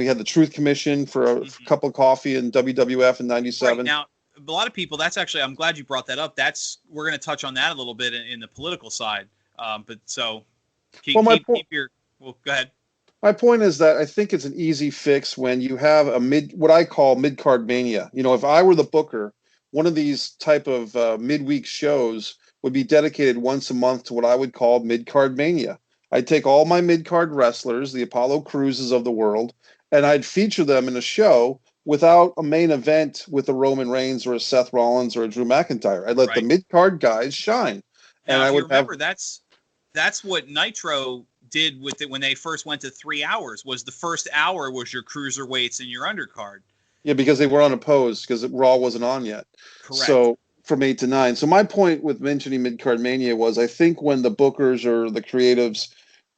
had the Truth Commission for a cup of coffee in WWF in '97. Right. Now, a lot of people, that's actually, I'm glad you brought that up. We're going to touch on that a little bit in the political side. Go ahead. My point is that I think it's an easy fix when you have what I call mid-card mania. If I were the booker, one of these type of midweek shows would be dedicated once a month to what I would call mid-card mania. I'd take all my mid-card wrestlers, the Apollo Cruzes of the world, and I'd feature them in a show without a main event with a Roman Reigns or a Seth Rollins or a Drew McIntyre. I'd let the mid-card guys shine. Now, and I would remember that's what Nitro did with it when they first went to 3 hours. Was the first hour was your cruiserweights and your undercard. Yeah, because they were unopposed because Raw wasn't on yet. Correct. So from 8 to 9. So my point with mentioning mid-card mania was I think when the bookers or the creatives,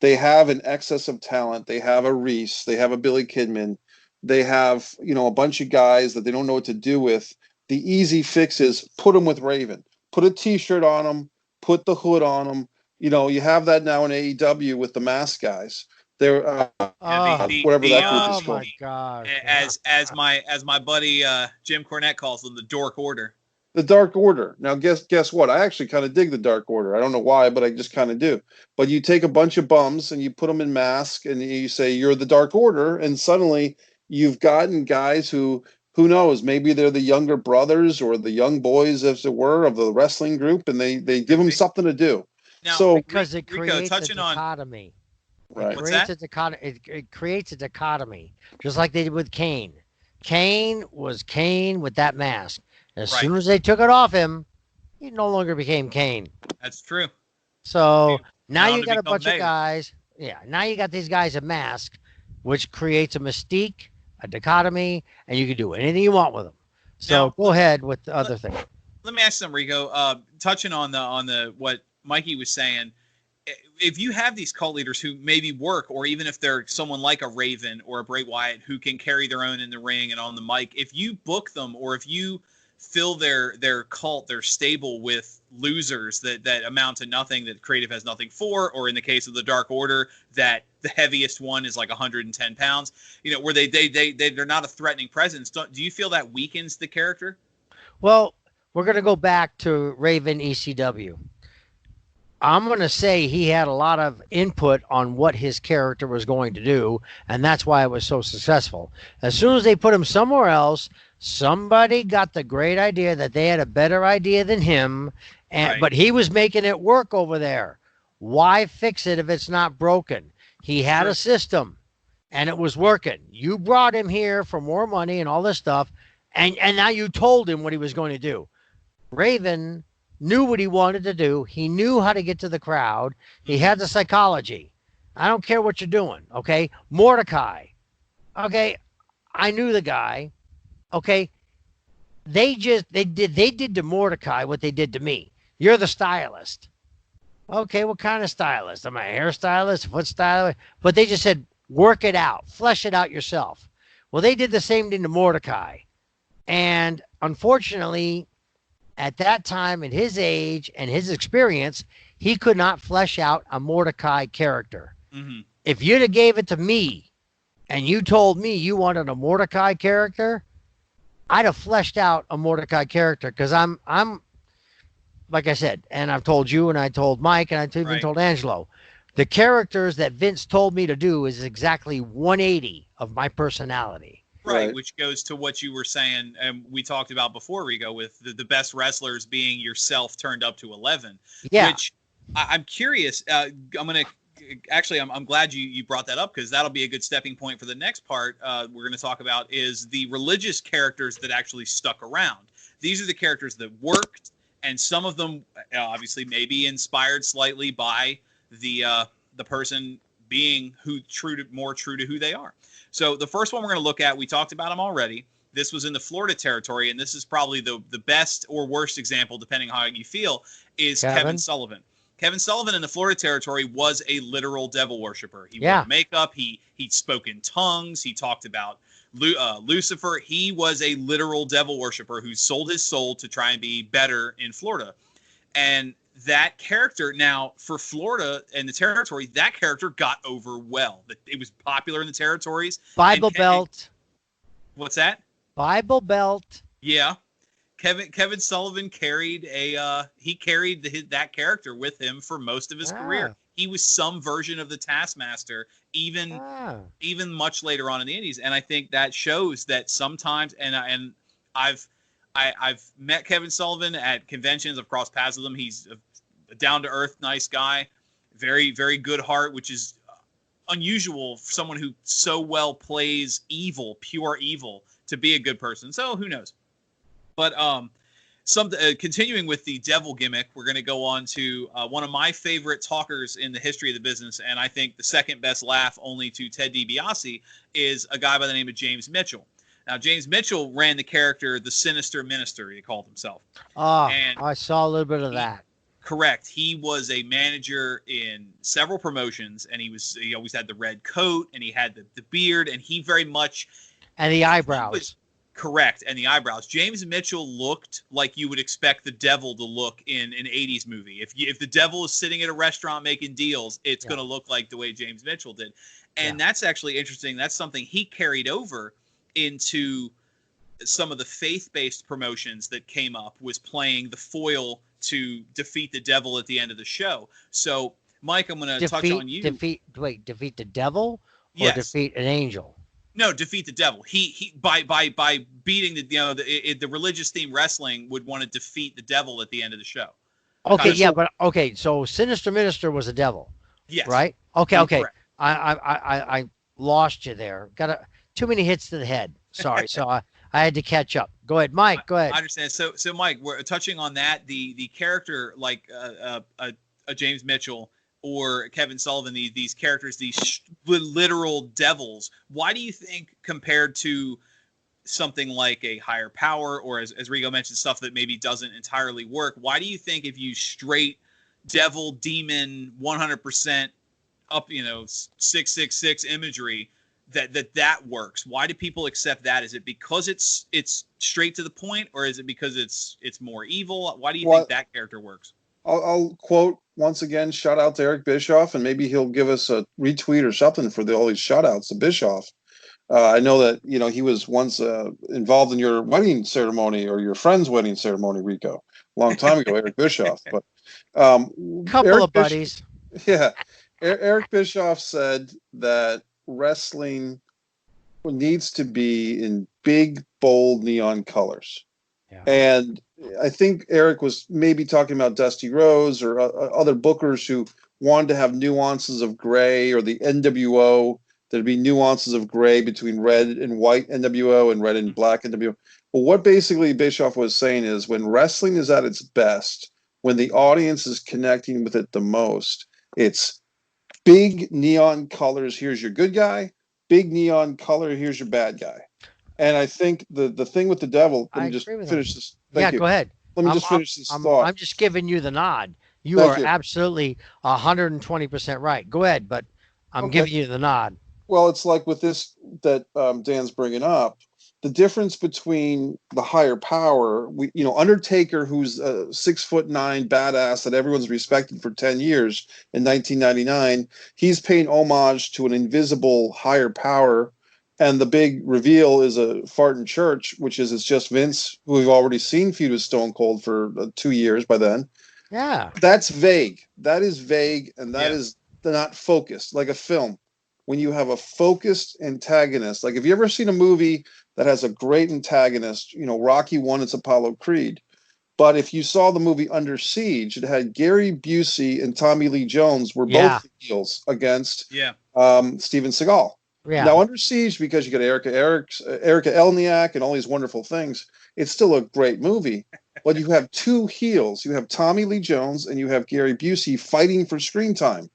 they have an excess of talent. They have a Reese. They have a Billy Kidman. They have, a bunch of guys that they don't know what to do with. The easy fix is put them with Raven. Put a T-shirt on them. Put the hood on them. You have that now in AEW with the mask guys. They're whatever that group is Oh called. my gosh. As my buddy Jim Cornette calls them, the Dork Order. The Dark Order. Now, guess what? I actually kind of dig the Dark Order. I don't know why, but I just kind of do. But you take a bunch of bums and you put them in masks and you say you're the Dark Order, and suddenly you've gotten guys who knows, maybe they're the younger brothers or the young boys, as it were, of the wrestling group, and they give them something to do. Now, so because it creates a touching on dichotomy. right. What's that? It creates a dichotomy, just like they did with Kane. Kane was Kane with that mask. As Right. soon as they took it off him, he no longer became Kane. That's true. So now Bound you to got a become bunch of Mayo. guys. Yeah, now you got these guys in masks, which creates a mystique, a dichotomy, and you can do anything you want with them. So Now, go ahead with the other thing. Let me ask you something, Rico. Touching on the what Mikey was saying, if you have these cult leaders who maybe work, or even if they're someone like a Raven or a Bray Wyatt who can carry their own in the ring and on the mic, if you book them or if you fill their cult, their stable with losers that amount to nothing, that creative has nothing for, or in the case of the Dark Order, that the heaviest one is like 110 pounds, where they're not a threatening presence. Do you feel that weakens the character? Well, we're going to go back to Raven ECW. I'm going to say he had a lot of input on what his character was going to do, and that's why it was so successful. As soon as they put him somewhere else, somebody got the great idea that they had a better idea than him, but he was making it work over there. Why fix it if it's not broken? He had a system, and it was working. You brought him here for more money and all this stuff, and now you told him what he was going to do. Raven knew what he wanted to do. He knew how to get to the crowd. He had the psychology. I don't care what you're doing, okay? Mordecai, okay? I knew the guy, okay? They did to Mordecai what they did to me. You're the stylist. Okay, what kind of stylist? Am I a hairstylist, foot stylist? But they just said, work it out, flesh it out yourself. Well, they did the same thing to Mordecai. And unfortunately, at that time, at his age and his experience, he could not flesh out a Mordecai character. Mm-hmm. If you'd have gave it to me and you told me you wanted a Mordecai character, I'd have fleshed out a Mordecai character, because I'm like I said, and I've told you and I told Mike and I even told Angelo, the characters that Vince told me to do is exactly 180 of my personality. Right, which goes to what you were saying, and we talked about before, Rigo, with the best wrestlers being yourself turned up to 11. Yeah. Which I'm curious. I'm glad you brought that up, because that'll be a good stepping point for the next part we're going to talk about, is the religious characters that actually stuck around. These are the characters that worked, and some of them obviously maybe inspired slightly by the person being more true to who they are. So the first one we're going to look at, we talked about him already. This was in the Florida territory, and this is probably the best or worst example, depending on how you feel, is Kevin Sullivan. Kevin Sullivan in the Florida territory was a literal devil worshiper. He wore makeup. He spoke in tongues. He talked about Lucifer. He was a literal devil worshiper who sold his soul to try and be better in Florida. And that character, now for Florida and the territory, that character got over well. It was popular in the territories. Bible Belt. What's that? Bible Belt. Yeah. Kevin Sullivan carried that character with him for most of his career. He was some version of the Taskmaster, even much later on in the Indies. And I think that shows that sometimes, and I've met Kevin Sullivan at conventions. I've crossed paths with him. He's a down-to-earth, nice guy, very, very good heart, which is unusual for someone who so well plays evil, pure evil, to be a good person. So who knows? But continuing with the devil gimmick, we're going to go on to one of my favorite talkers in the history of the business, and I think the second best laugh only to Ted DiBiase, is a guy by the name of James Mitchell. Now, James Mitchell ran the character the Sinister Minister, he called himself. And I saw a little bit of that. Correct. He was a manager in several promotions, and he always had the red coat, and he had the beard, and he very much... And the eyebrows. Correct. And the eyebrows. James Mitchell looked like you would expect the devil to look in an 80s movie. If the devil is sitting at a restaurant making deals, it's going to look like the way James Mitchell did. And that's actually interesting. That's something he carried over into some of the faith-based promotions that came up, was playing the foil to defeat the devil at the end of the show. So, Mike, I'm going to touch on you. Defeat the devil, or defeat an angel? No, defeat the devil. He by beating the religious theme wrestling would want to defeat the devil at the end of the show. Okay, so Sinister Minister was a devil. Yes. Right? Okay. Correct. I lost you there. Got too many hits to the head. Sorry. So I had to catch up. Go ahead, Mike. Go ahead. I understand. So Mike, we're touching on that. The character like a James Mitchell or Kevin Sullivan, these characters, these literal devils. Why do you think, compared to something like a higher power, or as Rico mentioned, stuff that maybe doesn't entirely work, why do you think if you straight devil, demon, 100% up, 666 imagery, that works? Why do people accept that? Is it because it's straight to the point, or is it because it's more evil? Why do you think that character works? I'll quote once again, shout out to Eric Bischoff, and maybe he'll give us a retweet or something for all these shout outs to Bischoff. I know that, he was once involved in your wedding ceremony, or your friend's wedding ceremony, Rico, a long time ago, Eric Bischoff. But couple of buddies. Yeah. Eric Bischoff said that wrestling needs to be in big, bold neon colors. Yeah. And I think Eric was maybe talking about Dusty Rhodes or other bookers who wanted to have nuances of gray, or the NWO. There'd be nuances of gray between red and white NWO and red and black NWO. But what basically Bischoff was saying is, when wrestling is at its best, when the audience is connecting with it the most, it's big neon colors. Here's your good guy. Big neon color. Here's your bad guy. And I think the thing with the devil, let me just finish this. Thank you. Go ahead. Let me just finish this thought. I'm just giving you the nod. You are absolutely 120% right. Go ahead, but I'm giving you the nod. Well, it's like with this that Dan's bringing up, the difference between the higher power, Undertaker, who's a 6'9" badass that everyone's respected for 10 years in 1999, he's paying homage to an invisible higher power. And the big reveal is a fart in church, which is it's just Vince, who we've already seen feud with Stone Cold for 2 years by then. Yeah. That's vague. That is vague, and that is not focused, like a film. When you have a focused antagonist, like, have you ever seen a movie that has a great antagonist? Rocky 1, it's Apollo Creed. But if you saw the movie Under Siege, it had Gary Busey and Tommy Lee Jones were both heels against Steven Seagal. Yeah. Now, Under Siege, because you got Erica Elniak and all these wonderful things, it's still a great movie. But you have two heels. You have Tommy Lee Jones and you have Gary Busey fighting for screen time.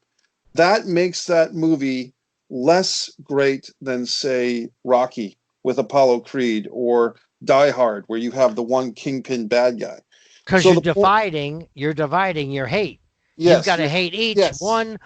That makes that movie less great than, say, Rocky with Apollo Creed, or Die Hard, where you have the one kingpin bad guy. Because you're dividing your hate. Yes, you've got to hate each one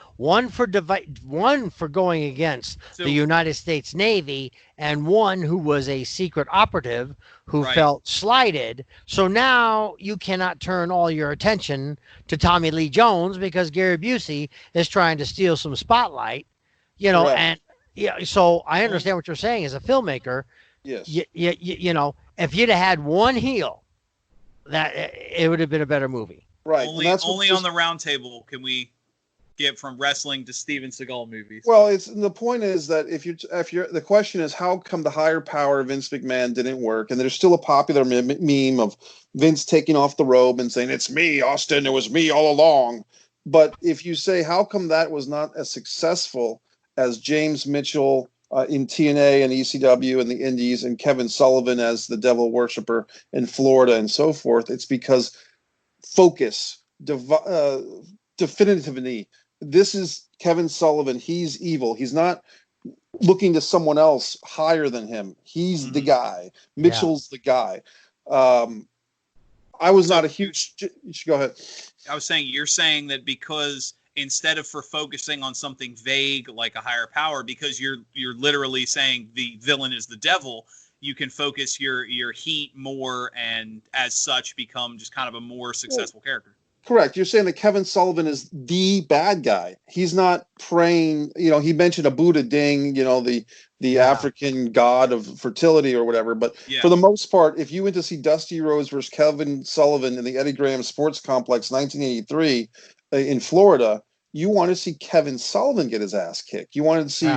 for going against the United States Navy, and one who was a secret operative who felt slighted. So now you cannot turn all your attention to Tommy Lee Jones because Gary Busey is trying to steal some spotlight. And so I understand what you're saying as a filmmaker. Yes. If you'd have had one heel, that it would have been a better movie. Right. Only on the Roundtable can we get from wrestling to Steven Seagal movies. Well, the point is that if you're the question is, how come the higher power Vince McMahon didn't work? And there's still a popular meme of Vince taking off the robe and saying, "It's me, Austin. It was me all along." But if you say, how come that was not as successful as James Mitchell in TNA and ECW and the Indies, and Kevin Sullivan as the devil worshiper in Florida and so forth, it's because focus, definitively. This is Kevin Sullivan. He's evil. He's not looking to someone else higher than him. He's the guy. Mitchell's the guy. I was not a huge. You should go ahead. I was saying, you're saying that because instead of focusing on something vague like a higher power, because you're literally saying the villain is the devil, you can focus your heat more, and as such become just kind of a more successful character. Correct. You're saying that Kevin Sullivan is the bad guy. He's not praying. He mentioned a Buddha Ding, the African god of fertility or whatever. But for the most part, if you went to see Dusty Rhodes versus Kevin Sullivan in the Eddie Graham Sports Complex 1983 in Florida, you want to see Kevin Sullivan get his ass kicked. You wanted to see,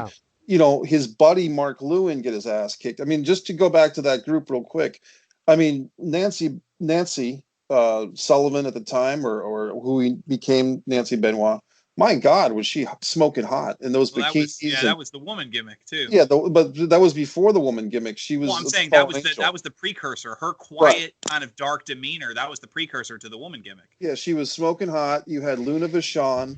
his buddy Mark Lewin get his ass kicked. I mean, just to go back to that group real quick. I mean, Nancy Sullivan at the time, or who he became Nancy Benoit. My God, was she smoking hot in those bikinis? That was the woman gimmick too. Yeah, but that was before the woman gimmick. She was. Well, I'm saying that was the precursor. Her quiet, kind of dark demeanor. That was the precursor to the woman gimmick. Yeah, she was smoking hot. You had Luna Vachon.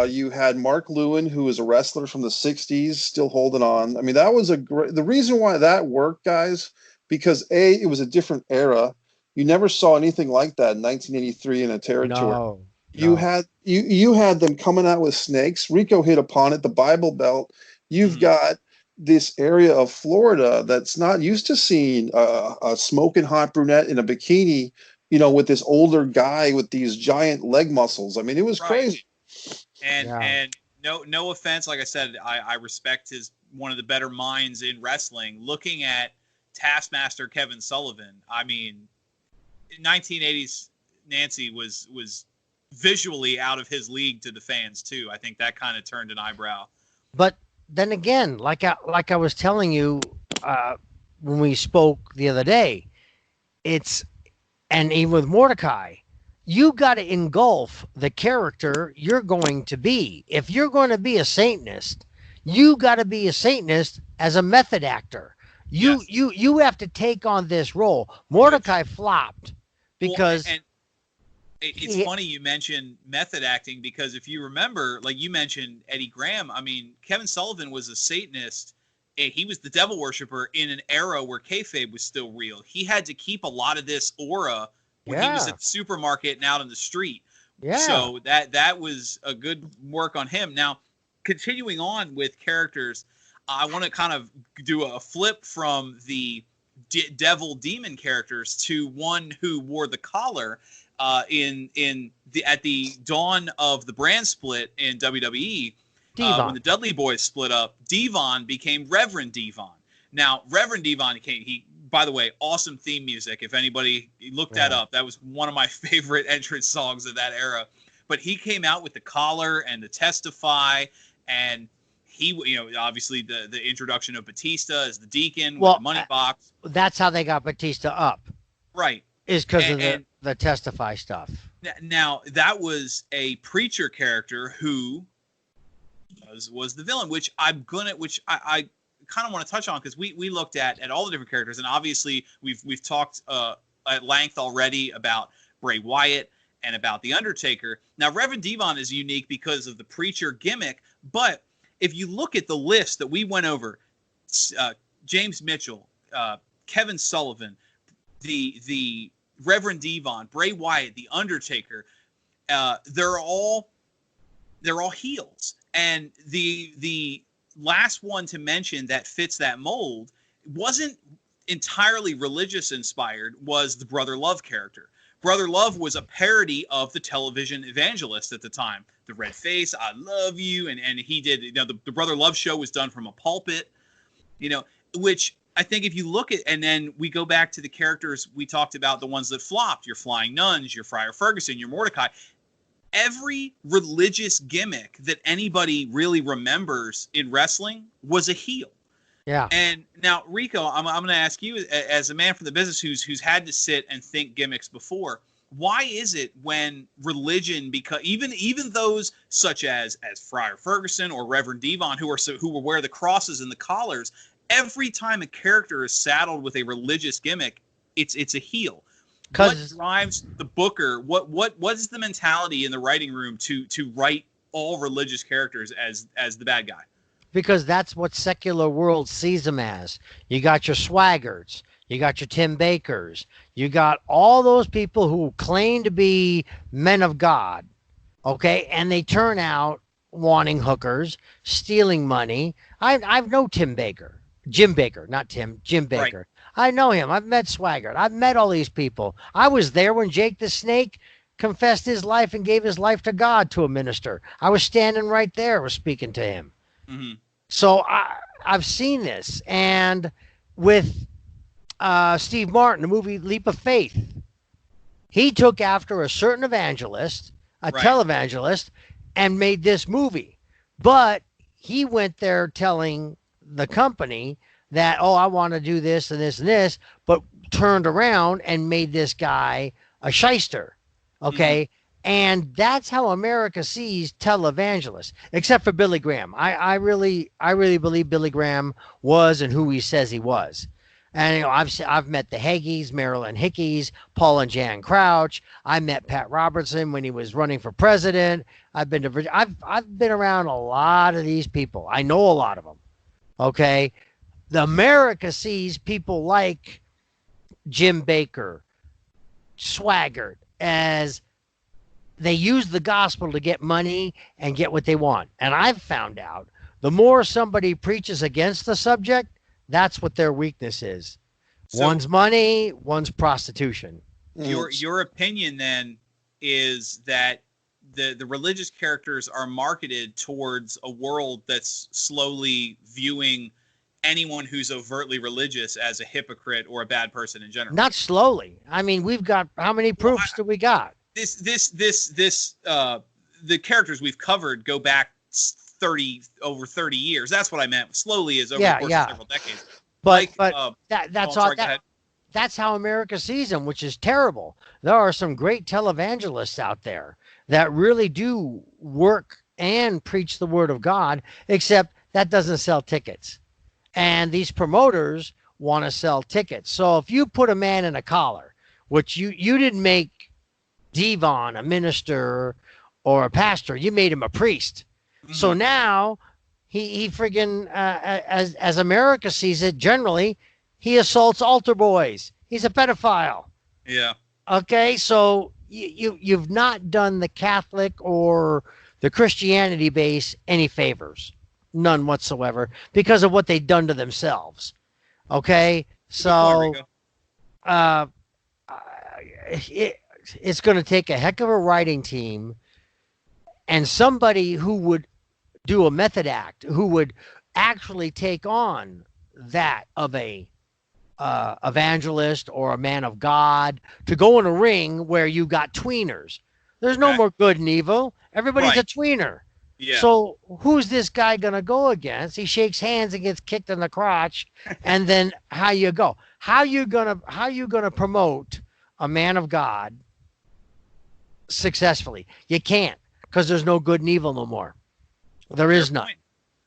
You had Mark Lewin, who was a wrestler from the '60s, still holding on. I mean, that was the reason why that worked, guys, because it was a different era. You never saw anything like that in 1983 in a territory. No. You had them coming out with snakes. Rico hit upon it, the Bible Belt. You've got this area of Florida that's not used to seeing a smoking hot brunette in a bikini, with this older guy with these giant leg muscles. I mean, it was crazy. And no offense, like I said, I respect one of the better minds in wrestling. Looking at Taskmaster Kevin Sullivan, I mean, 1980s Nancy was visually out of his league to the fans too. I think that kind of turned an eyebrow. But then again, like I was telling you when we spoke the other day, and even with Mordecai, you got to engulf the character you're going to be. If you're going to be a Satanist, you got to be a Satanist as a method actor. You have to take on this role. Mordecai flopped because it's funny you mentioned method acting, because if you remember, like you mentioned Eddie Graham, I mean, Kevin Sullivan was a Satanist. He was the devil worshiper in an era where kayfabe was still real. He had to keep a lot of this aura when he was at the supermarket and out in the street. Yeah. So that was a good work on him. Now, continuing on with characters, I want to kind of do a flip from the devil demon characters to one who wore the collar at the dawn of the brand split in WWE. When the Dudley Boys split up, Devon became Reverend Devon. Now, Reverend Devon by the way, awesome theme music. If anybody looked that up, that was one of my favorite entrance songs of that era. But he came out with the collar and the Testify, and he, obviously the introduction of Batista as the Deacon with the money box. That's how they got Batista up. Right. Is because of the Testify stuff. Now, that was a preacher character who was the villain, which I kind of want to touch on, because we looked at all the different characters, and obviously we've talked at length already about Bray Wyatt and about The Undertaker. Now, Reverend Devon is unique because of the preacher gimmick, but if you look at the list that we went over, James Mitchell, Kevin Sullivan, the Reverend Devon, Bray Wyatt, The Undertaker, they're all heels. And the last one to mention that fits that mold wasn't entirely religious inspired, was the Brother Love character. Brother Love was a parody of the television evangelist at the time. The red face, I love you. And he did, the Brother Love show was done from a pulpit, which I think if you look at, and then we go back to the characters we talked about, the ones that flopped, your Flying Nuns, your Friar Ferguson, your Mordecai. Every religious gimmick that anybody really remembers in wrestling was a heel. Yeah. And now, Rico, I'm going to ask you, as a man from the business who's had to sit and think gimmicks before, why is it when religion, because even those such as Friar Ferguson or Reverend Devon, who will wear the crosses and the collars, every time a character is saddled with a religious gimmick, it's a heel? What drives the booker? What is the mentality in the writing room to write all religious characters as the bad guy? Because that's what secular world sees them as. You got your Swaggarts, you got your Tim Bakers, you got all those people who claim to be men of God, okay, and they turn out wanting hookers, stealing money. I know Jim Baker, not Tim, Jim Baker. I know him. I've met Swaggart. I've met all these people. I was there when Jake the Snake confessed his life and gave his life to God to a minister. I was standing right there, was speaking to him. Mm-hmm. So I've seen this. And with Steve Martin, the movie Leap of Faith, he took after a certain evangelist, a televangelist, and made this movie. But he went there telling the company that, oh, I want to do this and this and this, but turned around and made this guy a shyster. Okay. Mm-hmm. And that's how America sees televangelists, except for Billy Graham. I really believe Billy Graham was and who he says he was. And, you know, I've met the Haggies, Marilyn Hickeys, Paul and Jan Crouch. I met Pat Robertson when he was running for president. I've been around a lot of these people. I know a lot of them. Okay. The America sees people like Jim Baker, Swaggart, as they use the gospel to get money and get what they want. And I've found out the more somebody preaches against the subject, that's what their weakness is. So, one's money, one's prostitution. Your opinion then is that the religious characters are marketed towards a world that's slowly viewing anyone who's overtly religious as a hypocrite or a bad person in general. Not slowly. I mean, we've got, how many proofs do we got? The characters we've covered go back over 30 years. That's what I meant. Slowly is over the course of several decades. But that's how America sees them, which is terrible. There are some great televangelists out there that really do work and preach the word of God, except that doesn't sell tickets. And these promoters want to sell tickets. So if you put a man in a collar, which you didn't make Devon a minister or a pastor, you made him a priest. Mm-hmm. So now he friggin', as America sees it, generally, he assaults altar boys. He's a pedophile. Yeah. Okay, so you've not done the Catholic or the Christianity base any favors. None whatsoever, because of what they've done to themselves. Okay, so it's going to take a heck of a writing team and somebody who would do a method act, who would actually take on that of a evangelist or a man of God, to go in a ring where you got tweeners. There's no more good and evil. Everybody's a tweener. Yeah. So who's this guy going to go against? He shakes hands and gets kicked in the crotch. And then how you go? How you going to promote a man of God successfully? You can't, because there's no good and evil no more. There is none.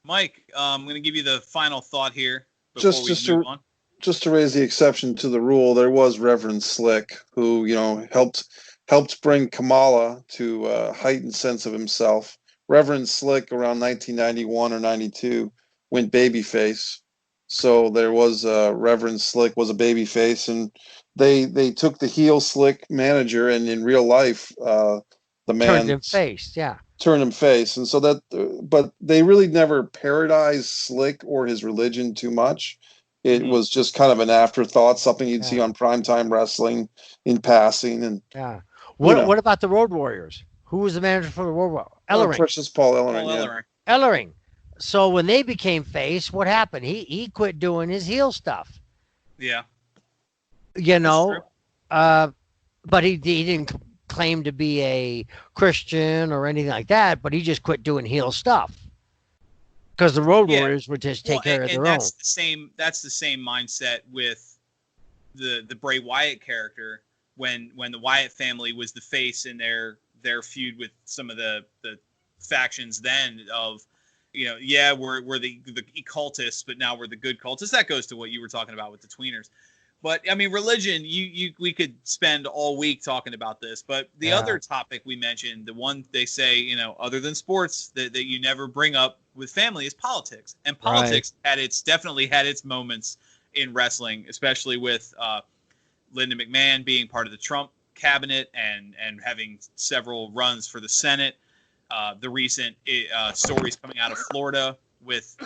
Mike, I'm going to give you the final thought here before we move on. Just to raise the exception to the rule, there was Reverend Slick, who, you know, helped bring Kamala to a heightened sense of himself. Reverend Slick, around 1991 or 92, went babyface. So there was Reverend Slick was a babyface, and they took the heel Slick manager, and in real life, the man turned him face. Yeah, turned him face, and so that. But they really never parodized Slick or his religion too much. It was just kind of an afterthought, something you'd see on primetime wrestling in passing. And what about the Road Warriors? Who was the manager for the Road Warriors? Ellering. Precious Paul Ellering. Ellering. So when they became face, what happened? He quit doing his heel stuff. Yeah. You know, but he didn't claim to be a Christian or anything like that, but he just quit doing heel stuff. Because the Road Warriors would just take care of their own. That's the same mindset with the Bray Wyatt character when the Wyatt family was the face in their feud with some of the factions then of, you know, we're the cultists, but now we're the good cultists. That goes to what you were talking about with the tweeners. But I mean, religion, we could spend all week talking about this, but the other topic we mentioned, the one they say, you know, other than sports that you never bring up with family, is politics. And politics definitely had its moments in wrestling, especially with Linda McMahon being part of the Trump cabinet and having several runs for the Senate. The recent stories coming out of Florida with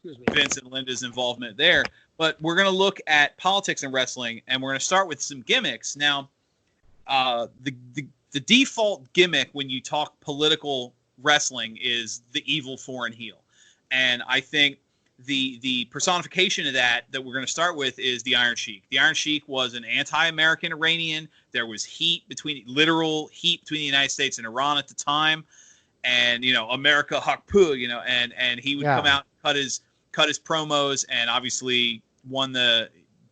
Vince and Linda's involvement there. But we're going to look at politics in wrestling, and we're going to start with some gimmicks. Now, the default gimmick when you talk political wrestling is the evil foreign heel. And I think the personification of that we're going to start with is the Iron Sheik. The Iron Sheik was an anti-American Iranian. There was literal heat between the United States and Iran at the time. And, America Hakpu, and he would come out and cut his promos, and obviously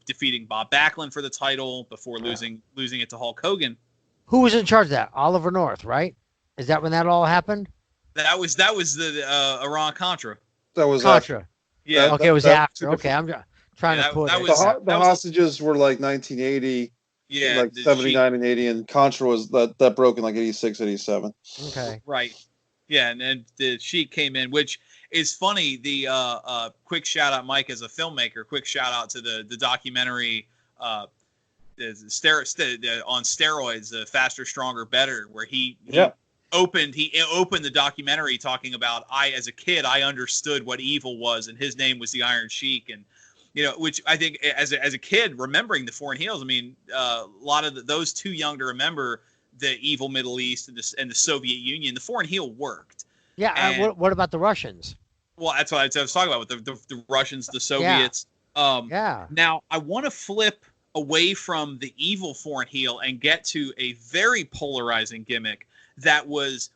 defeating Bob Backlund for the title before losing it to Hulk Hogan. Who was in charge of that? Oliver North, right? Is that when that all happened? That was the Iran Contra. That was Contra. After. Yeah. Okay, it was after. Okay, I'm trying to put it. The hostages were like 1980. Yeah. Like 79 and 80, and Contra was that broke in like 86, 87. Okay. Right. Yeah, and the Sheik came in, which is funny. The quick shout out, Mike, as a filmmaker. Quick shout out to the documentary on steroids, Faster, Stronger, Better, where he opened the documentary talking about as a kid I understood what evil was, and his name was the Iron Sheik, and which I think as a kid remembering the foreign heels, I mean a lot of those too young to remember the evil Middle East and the Soviet Union. The foreign heel worked. Yeah. What about the Russians? Well, that's what I was talking about with the Russians, the Soviets. Now I want to flip away from the evil foreign heel and get to a very polarizing gimmick that was,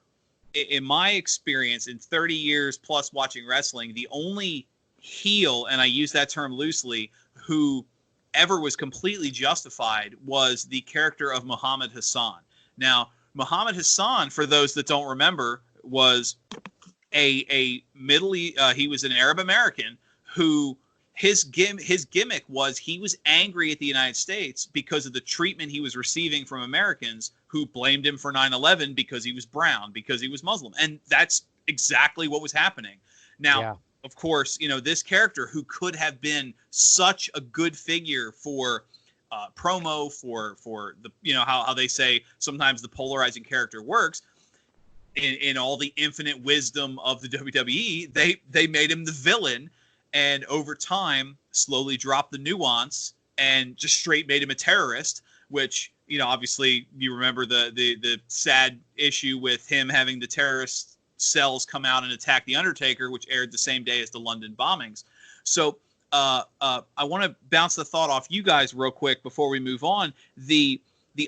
in my experience, in 30 years plus watching wrestling, the only heel, and I use that term loosely, who ever was completely justified was the character of Muhammad Hassan. Now, Muhammad Hassan, for those that don't remember, was he was an Arab American who his gimmick was he was angry at the United States because of the treatment he was receiving from Americans who blamed him for 9/11 because he was brown, because he was Muslim. And that's exactly what was happening. Now, of course, this character who could have been such a good figure for promo, for the, how they say sometimes the polarizing character works, in all the infinite wisdom of the WWE, they made him the villain, and over time slowly dropped the nuance and just straight made him a terrorist, which, obviously you remember the sad issue with him having the terrorist cells come out and attack the Undertaker, which aired the same day as the London bombings. So I want to bounce the thought off you guys real quick before we move on. The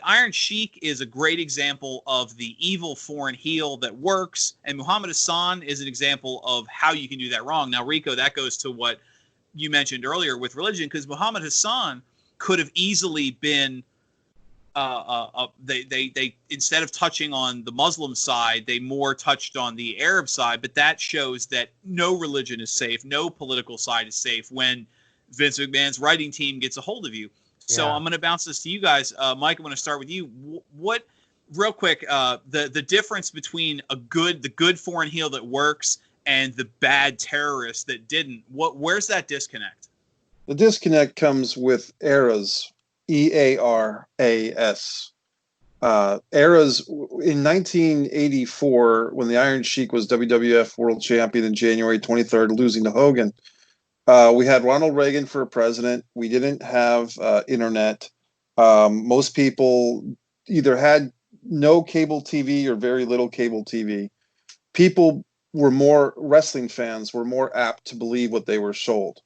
Iron Sheik is a great example of the evil foreign heel that works, and Muhammad Hassan is an example of how you can do that wrong. Now, Rico, that goes to what you mentioned earlier with religion, because Muhammad Hassan could have easily been they instead of touching on the Muslim side, they more touched on the Arab side, but that shows that no religion is safe, no political side is safe when Vince McMahon's writing team gets a hold of you. So I'm going to bounce this to you guys. Mike, I'm going to start with you. What, real quick, the difference between the good foreign heel that works and the bad terrorist that didn't, where's that disconnect? The disconnect comes with eras. EARAS. Eras in 1984, when the Iron Sheik was WWF World Champion in January 23rd, losing to Hogan. We had Ronald Reagan for president. We didn't have internet. Most people either had no cable TV or very little cable TV. Wrestling fans were more apt to believe what they were sold.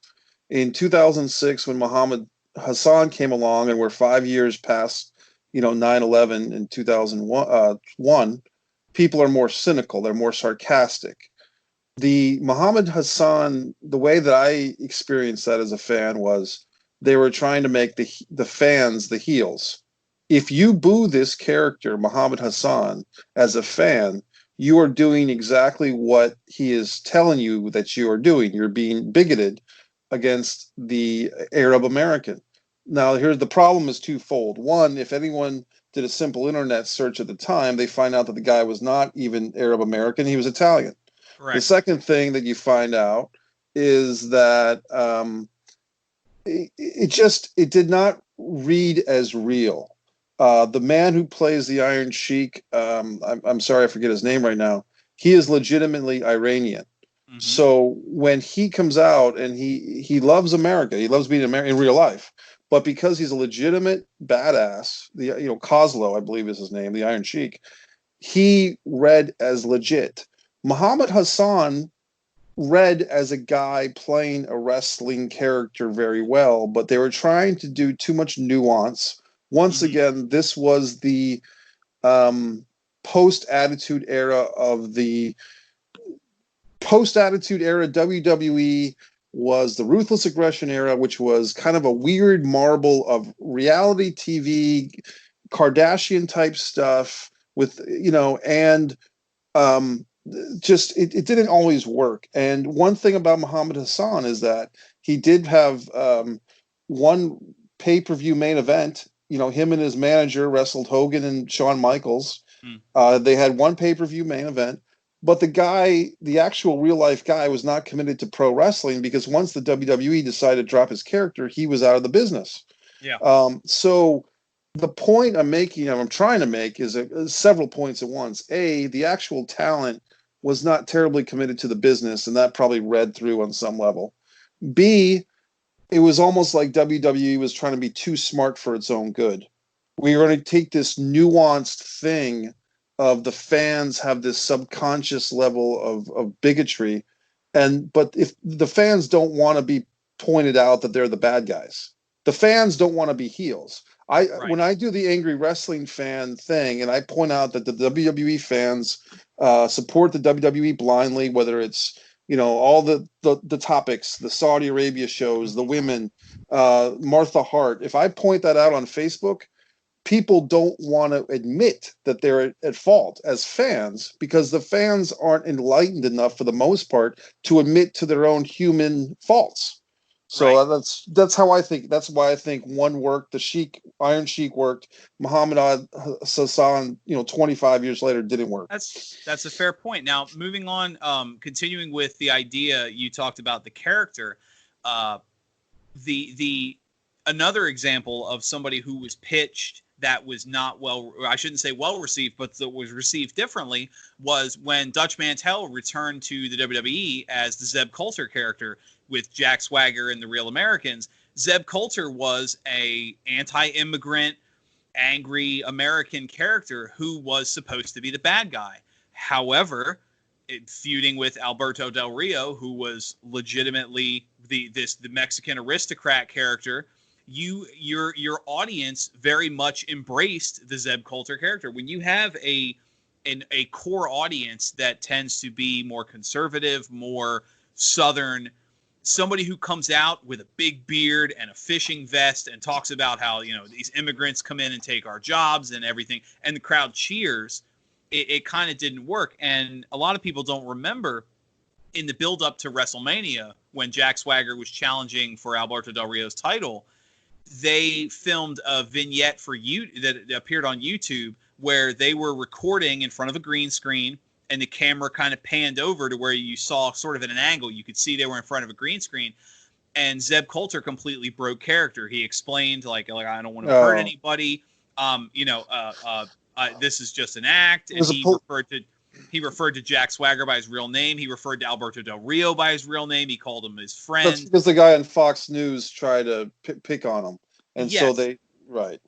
In 2006, when Muhammad Hassan came along, and we're 5 years past, 9/11 in 2001, people are more cynical. They're more sarcastic. The Muhammad Hassan, the way that I experienced that as a fan was they were trying to make the fans the heels. If you boo this character, Muhammad Hassan, as a fan, you are doing exactly what he is telling you that you are doing. You're being bigoted against the Arab American. Now, here's the problem is twofold. One, if anyone did a simple internet search at the time, they find out that the guy was not even Arab American. He was Italian. Right. The second thing that you find out is that it did not read as real. The man who plays the Iron Sheik, I'm sorry, I forget his name right now. He is legitimately Iranian. Mm-hmm. So when he comes out and he loves America, he loves being American in real life, but because he's a legitimate badass, Kozlo, I believe is his name, the Iron Sheik, he read as legit. Muhammad Hassan read as a guy playing a wrestling character very well, but they were trying to do too much nuance. Once again, this was the post-Attitude Era of the post-Attitude Era. WWE was the Ruthless Aggression Era, which was kind of a weird marble of reality TV, Kardashian type stuff with, and just it didn't always work. And one thing about Muhammad Hassan is that he did have one pay-per-view main event. Him and his manager wrestled Hogan and Shawn Michaels. They had one pay-per-view main event, but the actual real-life guy was not committed to pro wrestling because once the WWE decided to drop his character, he was out of the business. Yeah. So the point I'm trying to make is several points at once. A, the actual talent was not terribly committed to the business, and that probably read through on some level. B, it was almost like WWE was trying to be too smart for its own good. We are going to take this nuanced thing of the fans have this subconscious level of bigotry, but if the fans don't want to be pointed out that they're the bad guys, the fans don't want to be heels. When I do the angry wrestling fan thing and I point out that the WWE fans support the WWE blindly, whether it's all the topics, the Saudi Arabia shows, the women, Martha Hart. If I point that out on Facebook, people don't want to admit that they're at fault as fans because the fans aren't enlightened enough for the most part to admit to their own human faults. So that's how I think. That's why I think one worked. The Iron Sheik worked. Muhammad Hassan, 25 years later, didn't work. That's a fair point. Now, moving on, continuing with the idea you talked about the character, another example of somebody who was pitched that was not I shouldn't say well received, but that was received differently was when Dutch Mantel returned to the WWE as the Zeb Coulter character with Jack Swagger and the Real Americans. Zeb Coulter was a anti-immigrant, angry American character who was supposed to be the bad guy. However, feuding with Alberto Del Rio, who was legitimately the Mexican aristocrat character, your audience very much embraced the Zeb Coulter character. When you have a core audience that tends to be more conservative, more Southern, somebody who comes out with a big beard and a fishing vest and talks about how these immigrants come in and take our jobs and everything, and the crowd cheers, it kind of didn't work. And a lot of people don't remember in the build up to WrestleMania when Jack Swagger was challenging for Alberto Del Rio's title, they filmed a vignette that appeared on YouTube where they were recording in front of a green screen and the camera kind of panned over to where you saw sort of at an angle. You could see they were in front of a green screen, and Zeb Coulter completely broke character. He explained like I don't want to hurt anybody. This is just an act. And he referred to Jack Swagger by his real name. He referred to Alberto Del Rio by his real name. He called him his friend. That's because the guy on Fox News tried to pick on him, and yes. So they right.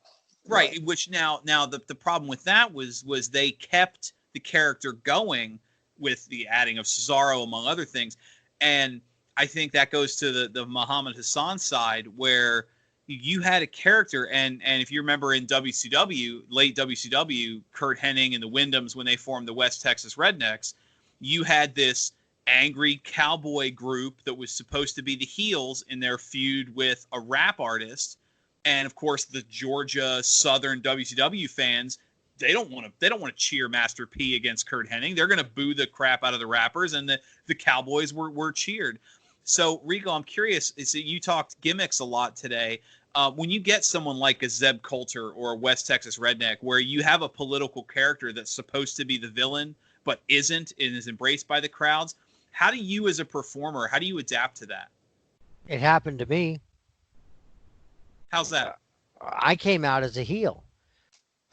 Which now the problem with that was they kept the character going with the adding of Cesaro among other things, and I think that goes to the Muhammad Hassan side where you had a character, and if you remember in WCW, late WCW, Kurt Hennig and the Wyndhams, when they formed the West Texas Rednecks, you had this angry cowboy group that was supposed to be the heels in their feud with a rap artist. And of course, the Georgia Southern WCW fans, they don't want to cheer Master P against Kurt Hennig. They're going to boo the crap out of the rappers, and the Cowboys were cheered. So, Rico, I'm curious. You talked gimmicks a lot today. When you get someone like a Zeb Coulter or a West Texas Redneck, where you have a political character that's supposed to be the villain but isn't and is embraced by the crowds, how do you, as a performer, how do you adapt to that? It happened to me. How's that? I came out as a heel.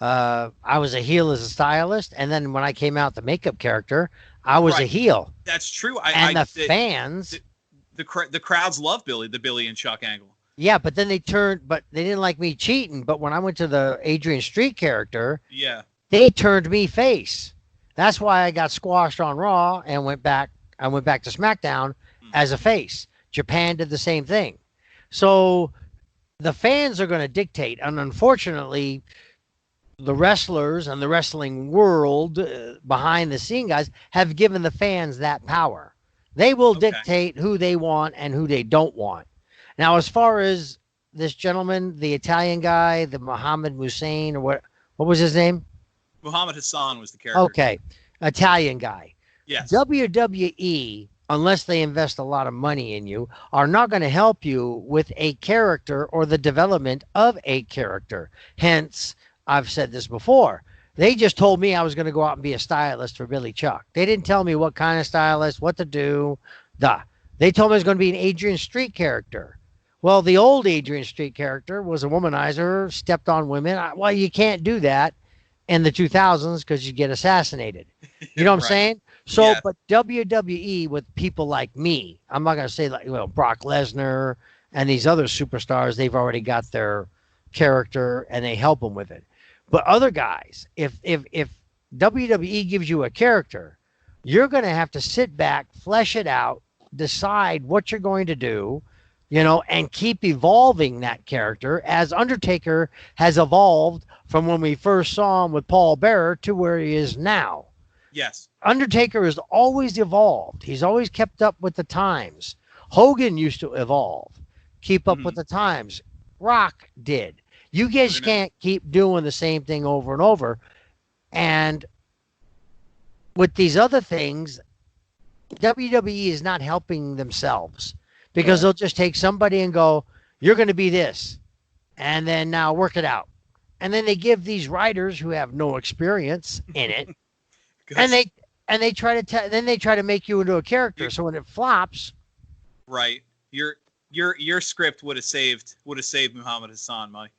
I was a heel as a stylist, and then when I came out the makeup character, I was a heel. That's true. Fans, the crowds love the Billy and Chuck angle. Yeah, but then they didn't like me cheating. But when I went to the Adrian Street character, yeah, they turned me face. That's why I got squashed on Raw and went back. I went back to SmackDown as a face. Japan did the same thing. So the fans are going to dictate, and unfortunately, the wrestlers and the wrestling world behind the scene guys have given the fans that power. They will dictate who they want and who they don't want. Now, as far as this gentleman, the Italian guy, the Muhammad Hussein, or what was his name? Muhammad Hassan was the character. Okay, Italian guy. Yes. WWE, unless they invest a lot of money in you, are not going to help you with a character or the development of a character. Hence, I've said this before. They just told me I was going to go out and be a stylist for Billy Chuck. They didn't tell me what kind of stylist, what to do. They told me I was going to be an Adrian Street character. Well, the old Adrian Street character was a womanizer, stepped on women. Well, you can't do that in the 2000s because you get assassinated. You know what I'm saying? So, yeah. But WWE with people like me, I'm not going to say like, Brock Lesnar and these other superstars, they've already got their character and they help them with it. But other guys, if WWE gives you a character, you're going to have to sit back, flesh it out, decide what you're going to do, and keep evolving that character as Undertaker has evolved from when we first saw him with Paul Bearer to where he is now. Yes. Undertaker has always evolved. He's always kept up with the times. Hogan used to evolve, keep up with the times. Rock did. You guys can't keep doing the same thing over and over. And with these other things, WWE is not helping themselves because they'll just take somebody and go, you're going to be this, and then now work it out. And then they give these writers who have no experience in it, and they try to make you into a character. So when it flops, right, your script would have saved Muhammad Hassan, Mike.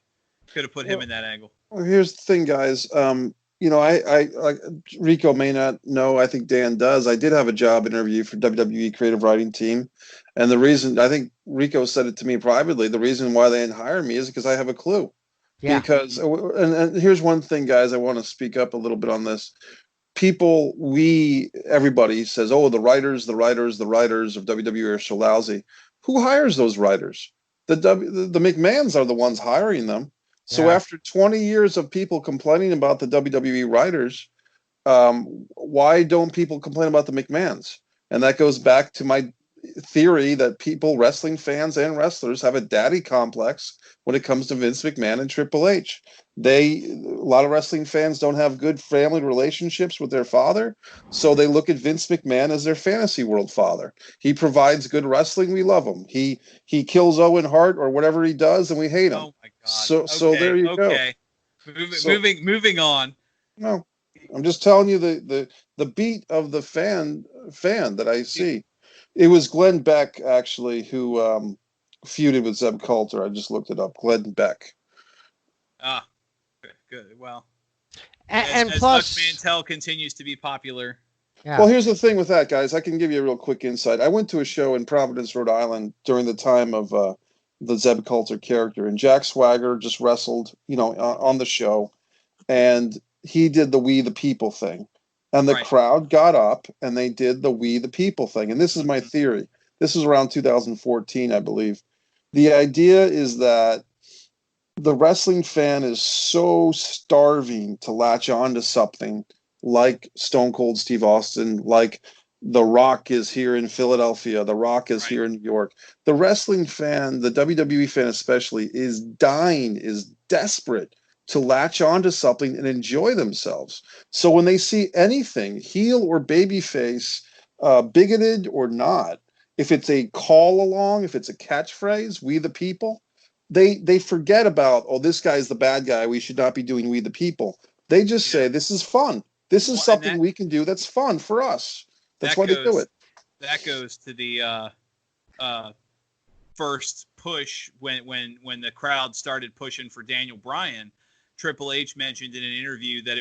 Could have put him in that angle. Well, here's the thing, guys. I Rico may not know. I think Dan does. I did have a job interview for WWE Creative Writing Team, and the reason I think Rico said it to me privately, the reason why they didn't hire me is because I have a clue. Yeah. Because and here's one thing, guys. I want to speak up a little bit on this. Everybody says, "Oh, the writers of WWE are so lousy." Who hires those writers? The McMahons are the ones hiring them. So after 20 years of people complaining about the WWE writers, why don't people complain about the McMahons? And that goes back to my theory that wrestling fans and wrestlers, have a daddy complex when it comes to Vince McMahon and Triple H. A lot of wrestling fans don't have good family relationships with their father, so they look at Vince McMahon as their fantasy world father. He provides good wrestling, we love him. He kills Owen Hart or whatever he does, and we hate him. Oh my God. So there you go. Moving on. No, I'm just telling you the beat of the fan that I see. It was Glenn Beck actually who feuded with Zeb Coulter. I just looked it up. Glenn Beck. Ah. Good. Well, and as plus, Mantel continues to be popular. Yeah. Well, here's the thing with that, guys. I can give you a real quick insight. I went to a show in Providence, Rhode Island during the time of the Zeb Coulter character, and Jack Swagger just wrestled, on the show, and he did the "We the People" thing, and the crowd got up and they did the "We the People" thing. And this is my theory. This is around 2014, I believe. The idea is that the wrestling fan is so starving to latch on to something like Stone Cold Steve Austin, like The Rock is here in Philadelphia, The Rock is here in New York. The wrestling fan, the WWE fan especially, is dying, is desperate to latch on to something and enjoy themselves. So when they see anything, heel or babyface, bigoted or not, if it's a call along, if it's a catchphrase, "We the People," they forget about, oh, this guy's the bad guy, we should not be doing "We the People." They just say, this is fun. This is something we can do that's fun for us. That's why they do it. That goes to the first push when the crowd started pushing for Daniel Bryan Triple H mentioned in an interview that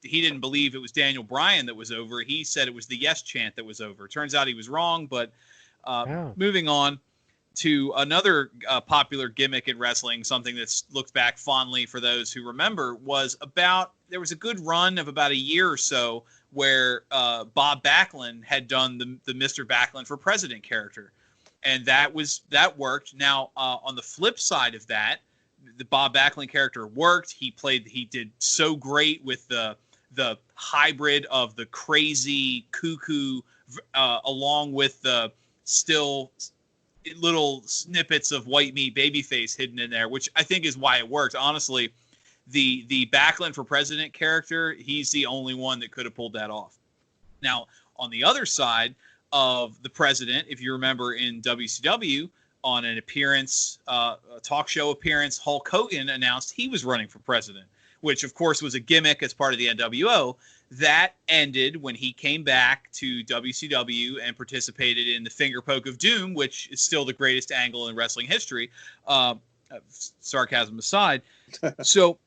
he didn't believe it was Daniel Bryan that was over. He said it was the yes chant that was over. Turns out he was wrong, but moving on to another popular gimmick in wrestling, something that's looked back fondly for those who remember, there was a good run of about a year or so where Bob Backlund had done the Mr. Backlund for President character. And that worked. Now, on the flip side of that, the Bob Backlund character worked. He did so great with the hybrid of the crazy cuckoo, along with the still little snippets of white meat babyface hidden in there, which I think is why it worked. Honestly, the Backlund for President character, he's the only one that could have pulled that off. Now, on the other side of the President, if you remember in WCW, on an appearance, a talk show appearance, Hulk Hogan announced he was running for president, which of course was a gimmick as part of the NWO. That ended when he came back to WCW and participated in the Finger Poke of Doom, which is still the greatest angle in wrestling history. Sarcasm aside. So,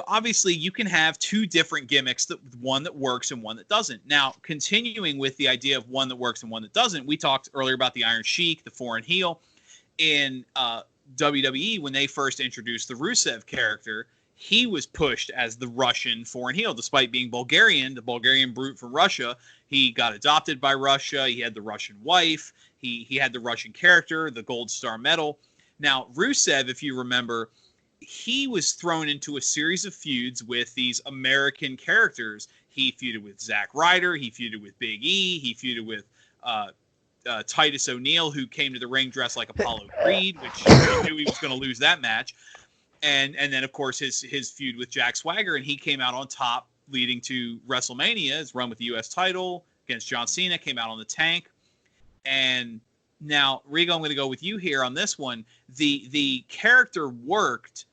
obviously you can have two different gimmicks, one that works and one that doesn't. Now, continuing with the idea of one that works and one that doesn't, we talked earlier about the Iron Sheik, the foreign heel. In WWE, when they first introduced the Rusev character, he was pushed as the Russian foreign heel, despite being Bulgarian, the Bulgarian brute from Russia. He got adopted by Russia. He had the Russian wife. He had the Russian character, the Gold Star medal. Now, Rusev, if you remember, he was thrown into a series of feuds with these American characters. He feuded with Zack Ryder. He feuded with Big E. He feuded with Titus O'Neil, who came to the ring dressed like Apollo Creed, which he knew he was going to lose that match. And then, of course, his feud with Jack Swagger, and he came out on top, leading to WrestleMania, his run with the U.S. title against John Cena, came out on the tank. And now, Rigo, I'm going to go with you here on this one. The character worked,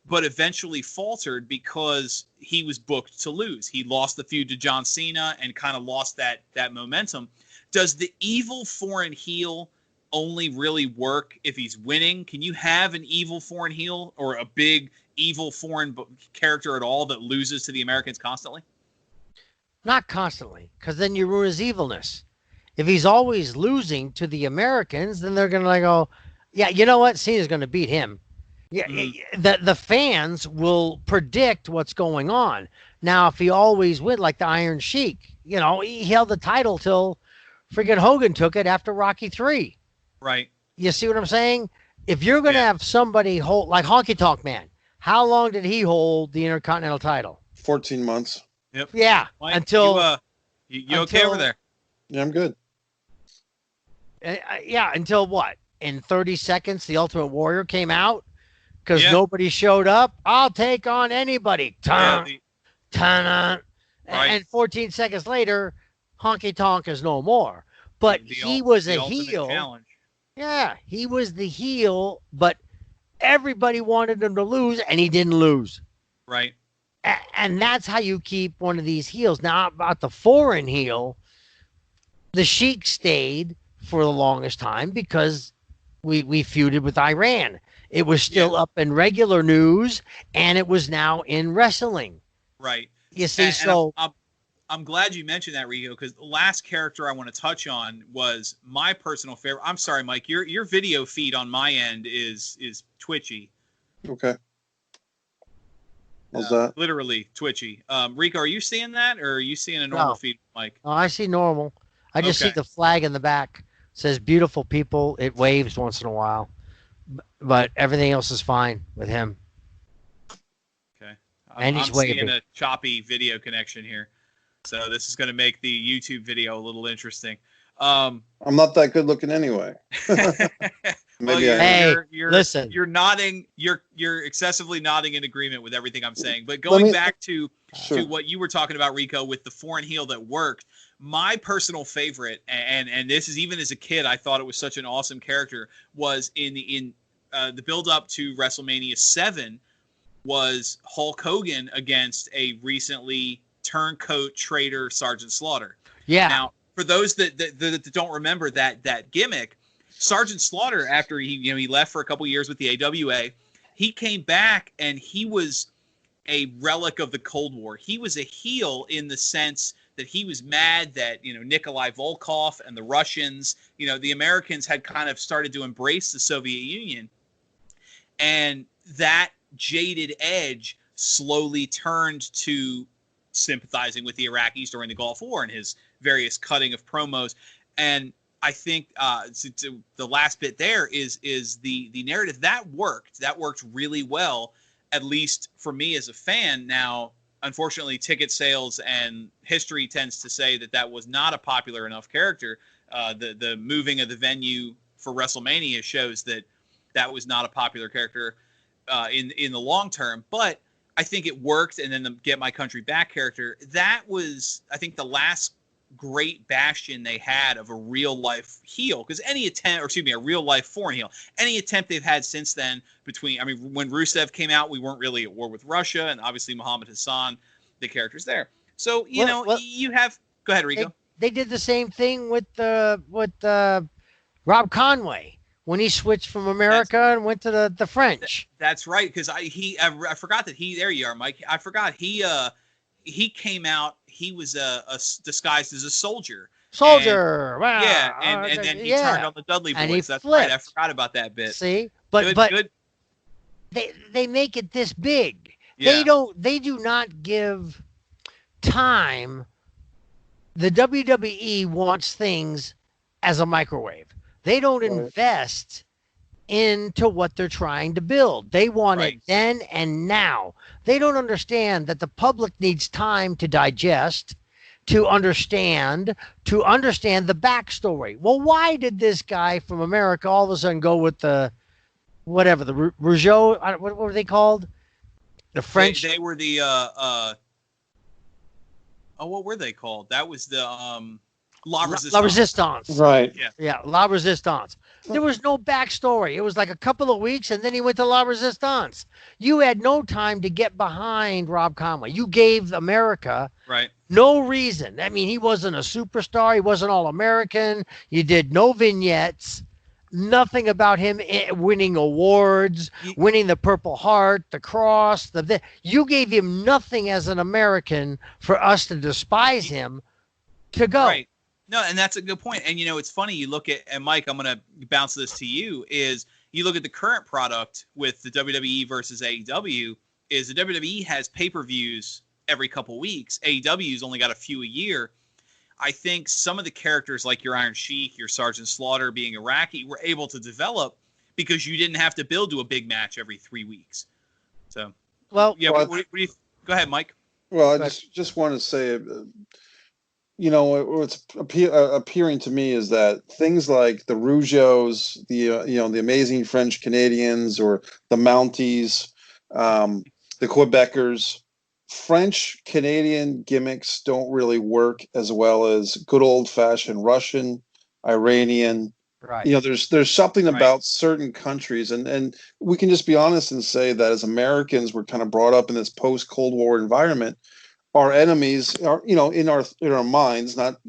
but eventually faltered because he was booked to lose. He lost the feud to John Cena and kind of lost that momentum. Does the evil foreign heel only really work if he's winning? Can you have an evil foreign heel or a big evil foreign character at all that loses to the Americans constantly? Not constantly, because then you ruin his evilness. If he's always losing to the Americans, then they're going to go, yeah, you know what? Cena's going to beat him. Yeah, the fans will predict what's going on. Now, if he always wins, like the Iron Sheik, he held the title till freaking Hogan took it after Rocky III. Right. You see what I'm saying? If you're going to have somebody hold, like Honky Tonk Man, how long did he hold the Intercontinental title? 14 months. Yep. Yeah. Mike, until you okay over there? Yeah, I'm good. Until what? In 30 seconds, the Ultimate Warrior came out because nobody showed up. I'll take on anybody. And 14 seconds later, Honky Tonk is no more. But he was a heel. Challenge. Yeah, he was the heel, but everybody wanted him to lose, and he didn't lose. Right. And that's how you keep one of these heels. Now, about the foreign heel, the Sheik stayed for the longest time because we feuded with Iran. It was still up in regular news, and it was now in wrestling. Right. You see, I'm glad you mentioned that, Rigo, because the last character I want to touch on was my personal favorite. I'm sorry, Mike. Your video feed on my end is twitchy. Okay. What's that? Literally twitchy. Rico, are you seeing that, or are you seeing a normal feed, Mike? Oh, I see normal. I just see the flag in the back. It says "beautiful people." It waves once in a while, but everything else is fine with him. Okay. And he's waving. Seeing a choppy video connection here. So this is going to make the YouTube video a little interesting. I'm not that good looking anyway. Listen. You're nodding. You're excessively nodding in agreement with everything I'm saying. But going back to what you were talking about, Rico, with the foreign heel that worked, my personal favorite, and this is even as a kid, I thought it was such an awesome character, was in the build up to WrestleMania 7 was Hulk Hogan against a recently turncoat traitor Sergeant Slaughter. Yeah. Now, for those that don't remember that gimmick, Sergeant Slaughter, after he left for a couple years with the AWA, he came back and he was a relic of the Cold War. He was a heel in the sense that he was mad that, Nikolai Volkov and the Russians, the Americans had kind of started to embrace the Soviet Union. And that jaded edge slowly turned to sympathizing with the Iraqis during the Gulf War and his various cutting of promos. And I think the last bit there is the narrative that worked. That worked really well, at least for me as a fan. Now, unfortunately, ticket sales and history tends to say that was not a popular enough character. The moving of the venue for WrestleMania shows that was not a popular character in the long term. But I think it worked. And then the Get My Country Back character, that was, I think, the last great bastion they had of a real life heel, because a real life foreign heel, any attempt they've had since then when Rusev came out, we weren't really at war with Russia, and obviously Muhammad Hassan, the character's there. So, you have, go ahead, Rico. They did the same thing with Rob Conway when he switched from America and went to the French. That's right. Cause I forgot that there you are, Mike. I forgot he came out. He was disguised as a soldier. Wow. Yeah, and then he turned on the Dudley Boys. That's flipped. right. I forgot about that bit. See, but good. They make it this big. Yeah. They do not give time. The WWE wants things as a microwave. They don't invest into what they're trying to build. They want it then and now. They don't understand that the public needs time to digest, to understand the backstory. Well, why did this guy from America all of a sudden go with the Rougeau? What were they called? The French. They were the what were they called? That was the La Resistance. La Resistance. Right. Yeah, La Resistance. There was no backstory. It was like a couple of weeks, and then he went to La Resistance. You had no time to get behind Rob Conway. You gave America no reason. I mean, he wasn't a superstar. He wasn't All-American. You did no vignettes. Nothing about him winning awards, winning the Purple Heart, the Cross. You gave him nothing as an American for us to despise him to go. Right. No, and that's a good point. And, it's funny. You look at, and Mike, I'm going to bounce this to you, is you look at the current product with the WWE versus AEW, is the WWE has pay-per-views every couple weeks. AEW's only got a few a year. I think some of the characters like your Iron Sheik, your Sergeant Slaughter being Iraqi were able to develop because you didn't have to build to a big match every 3 weeks. So, what do you, go ahead, Mike. Well, I just want to say, what's appearing to me is that things like the Rougeaus, the amazing French Canadians, or the Mounties, the Quebecers, French Canadian gimmicks don't really work as well as good old fashioned Russian, Iranian. Right. There's something about certain countries, and we can just be honest and say that as Americans, we're kind of brought up in this post Cold War environment. Our enemies are, in our minds, not,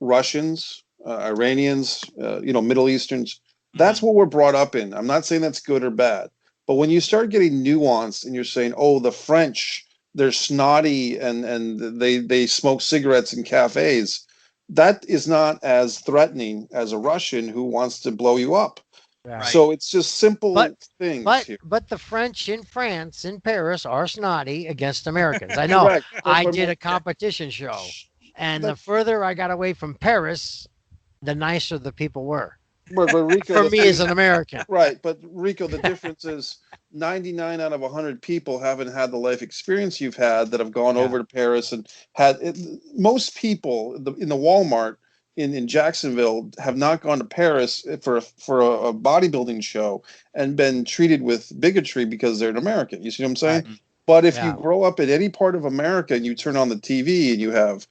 Russians, Iranians, Middle Easterns. That's what we're brought up in. I'm not saying that's good or bad, but when you start getting nuanced and you're saying, oh, the French, they're snotty and they smoke cigarettes in cafes, that is not as threatening as a Russian who wants to blow you up. Right. So it's just simple things. But the French in France, in Paris, are snotty against Americans. I know. I did a competition show, and the further I got away from Paris, the nicer the people were. But Rico, for me as an American. Right. But Rico, the difference is 99 out of 100 people haven't had the life experience you've had that have gone over to Paris and had it. Most people in the Walmart in Jacksonville have not gone to Paris for a bodybuilding show and been treated with bigotry because they're an American. You see what I'm saying? Right. But if you grow up in any part of America and you turn on the TV and you have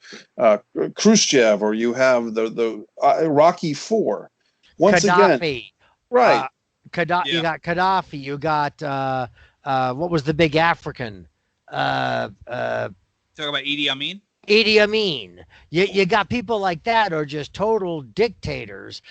Khrushchev, or you have the Rocky IV, once Gaddafi. again, right? You got Gaddafi. You got what was the big African? Talk about Idi Amin. Idi Amin. You got people like that are just total dictators.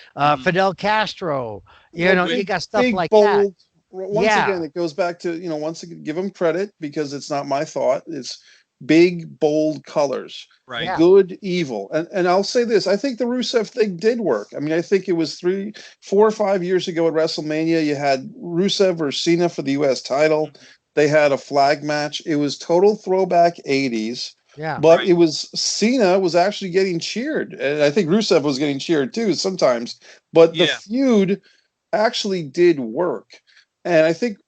Fidel Castro. You got stuff like that. once again, it goes back to, once again, give them credit because it's not my thought. It's big, bold colors, right? Yeah. Good, evil. And I'll say this, I think the Rusev thing did work. I mean, I think it was 4 or 5 years ago at WrestleMania, you had Rusev versus Cena for the US title. They had a flag match. It was total throwback 80s. Yeah. But it was, Cena was actually getting cheered. And I think Rusev was getting cheered too sometimes. But the feud actually did work. And I think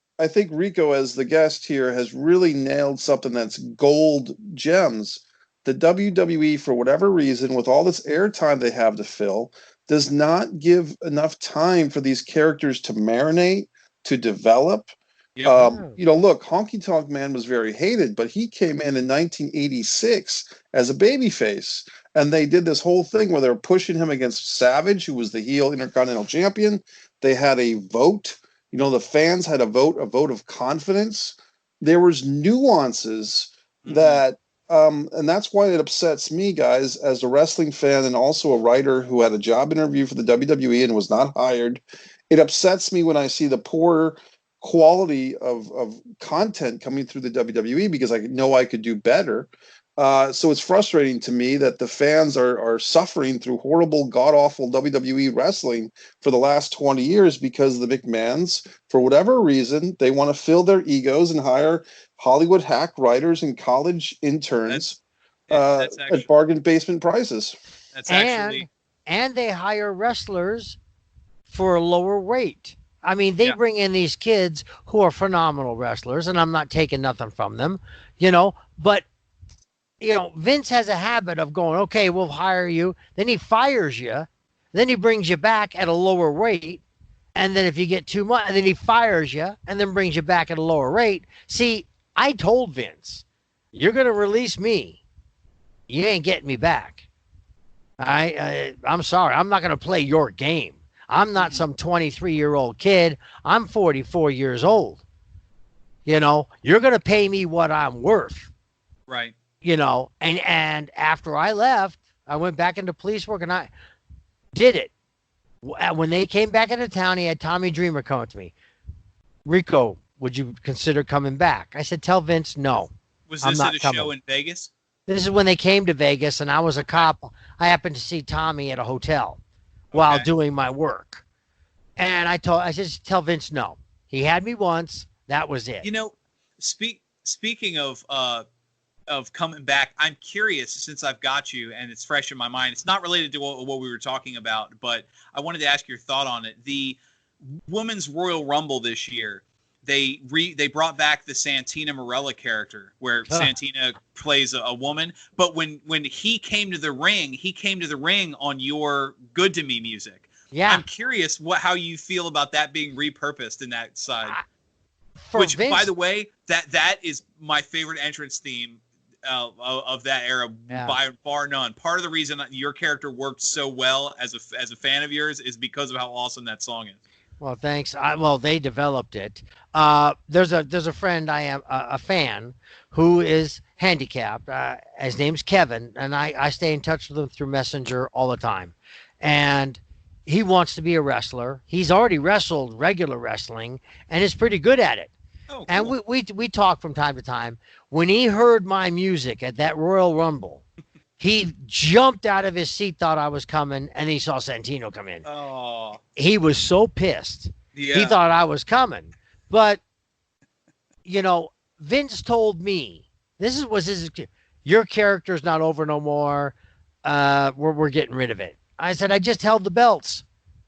Rico, as the guest here, has really nailed something that's gold gems. The WWE, for whatever reason, with all this airtime they have to fill, does not give enough time for these characters to marinate, to develop. Look, Honky Tonk Man was very hated, but he came in 1986 as a babyface, and they did this whole thing where they were pushing him against Savage, who was the heel Intercontinental Champion. They had a vote. The fans had a vote of confidence. There was nuances that, and that's why it upsets me, guys, as a wrestling fan and also a writer who had a job interview for the WWE and was not hired. It upsets me when I see the poor quality of content coming through the WWE because I know I could do better. So it's frustrating to me that the fans are suffering through horrible, god-awful WWE wrestling for the last 20 years because the McMahons, for whatever reason, they want to fill their egos and hire Hollywood hack writers and college interns at bargain basement prices. And they hire wrestlers for a lower rate. I mean, they bring in these kids who are phenomenal wrestlers, and I'm not taking nothing from them, but Vince has a habit of going, okay, we'll hire you. Then he fires you. Then he brings you back at a lower rate. And then if you get too much, then he fires you and then brings you back at a lower rate. See, I told Vince, you're going to release me. You ain't getting me back. I'm sorry. I'm not going to play your game. I'm not some 23-year-old kid. I'm 44 years old. You're going to pay me what I'm worth. Right. And after I left, I went back into police work and I did it. When they came back into town, he had Tommy Dreamer come up to me. Rico, would you consider coming back? I said, tell Vince no. Was this at a show in Vegas? This is when they came to Vegas and I was a cop. I happened to see Tommy at a hotel while doing my work. And I said, tell Vince no. He had me once. That was it. Speaking of coming back, I'm curious, since I've got you and it's fresh in my mind. It's not related to what we were talking about, but I wanted to ask your thought on it. The Women's Royal Rumble this year, they brought back the Santina Marella character where Santina plays a woman. But when he came to the ring on your Good to Me music. Yeah. I'm curious how you feel about that being repurposed in that side. Which, Vince, by the way, that is my favorite entrance theme of that era by far none. Part of the reason your character worked so well as a fan of yours is because of how awesome that song is. Well, thanks. They developed it. There's a friend I am a fan who is handicapped. His name's Kevin, and I stay in touch with him through Messenger all the time. And he wants to be a wrestler. He's already wrestled regular wrestling and is pretty good at it. Oh, cool. And we talk from time to time. When he heard my music at that Royal Rumble, he jumped out of his seat, thought I was coming, and he saw Santino come in. Oh. He was so pissed. Yeah. He thought I was coming. But, Vince told me, your character's not over no more. We're getting rid of it. I said, I just held the belts.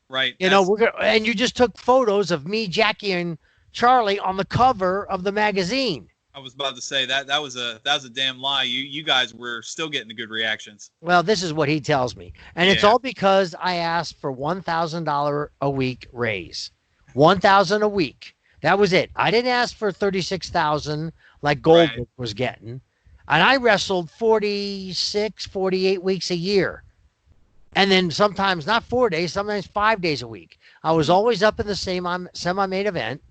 Right. And you just took photos of me, Jackie, and Charlie on the cover of the magazine. I was about to say that was a damn lie. You guys were still getting the good reactions. Well, this is what he tells me. And it's all because I asked for $1,000 a week raise. $1,000 a week. That was it. I didn't ask for $36,000 like Goldberg was getting. And I wrestled 46, 48 weeks a year. And then sometimes not 4 days, sometimes 5 days a week. I was always up in the same semi-main event,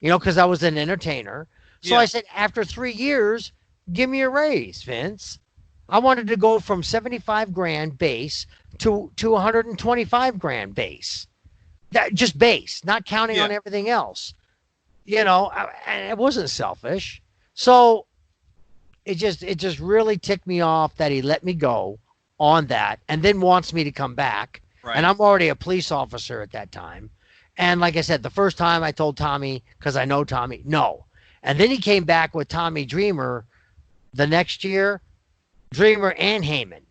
because I was an entertainer. So I said, after 3 years, give me a raise, Vince. I wanted to go from $75,000 base to $125,000 base. That just base, not counting on everything else. And it wasn't selfish. So it just really ticked me off that he let me go on that and then wants me to come back. Right. And I'm already a police officer at that time. And like I said, the first time I told Tommy, because I know Tommy, no. And then he came back with Tommy Dreamer the next year, Dreamer and Heyman.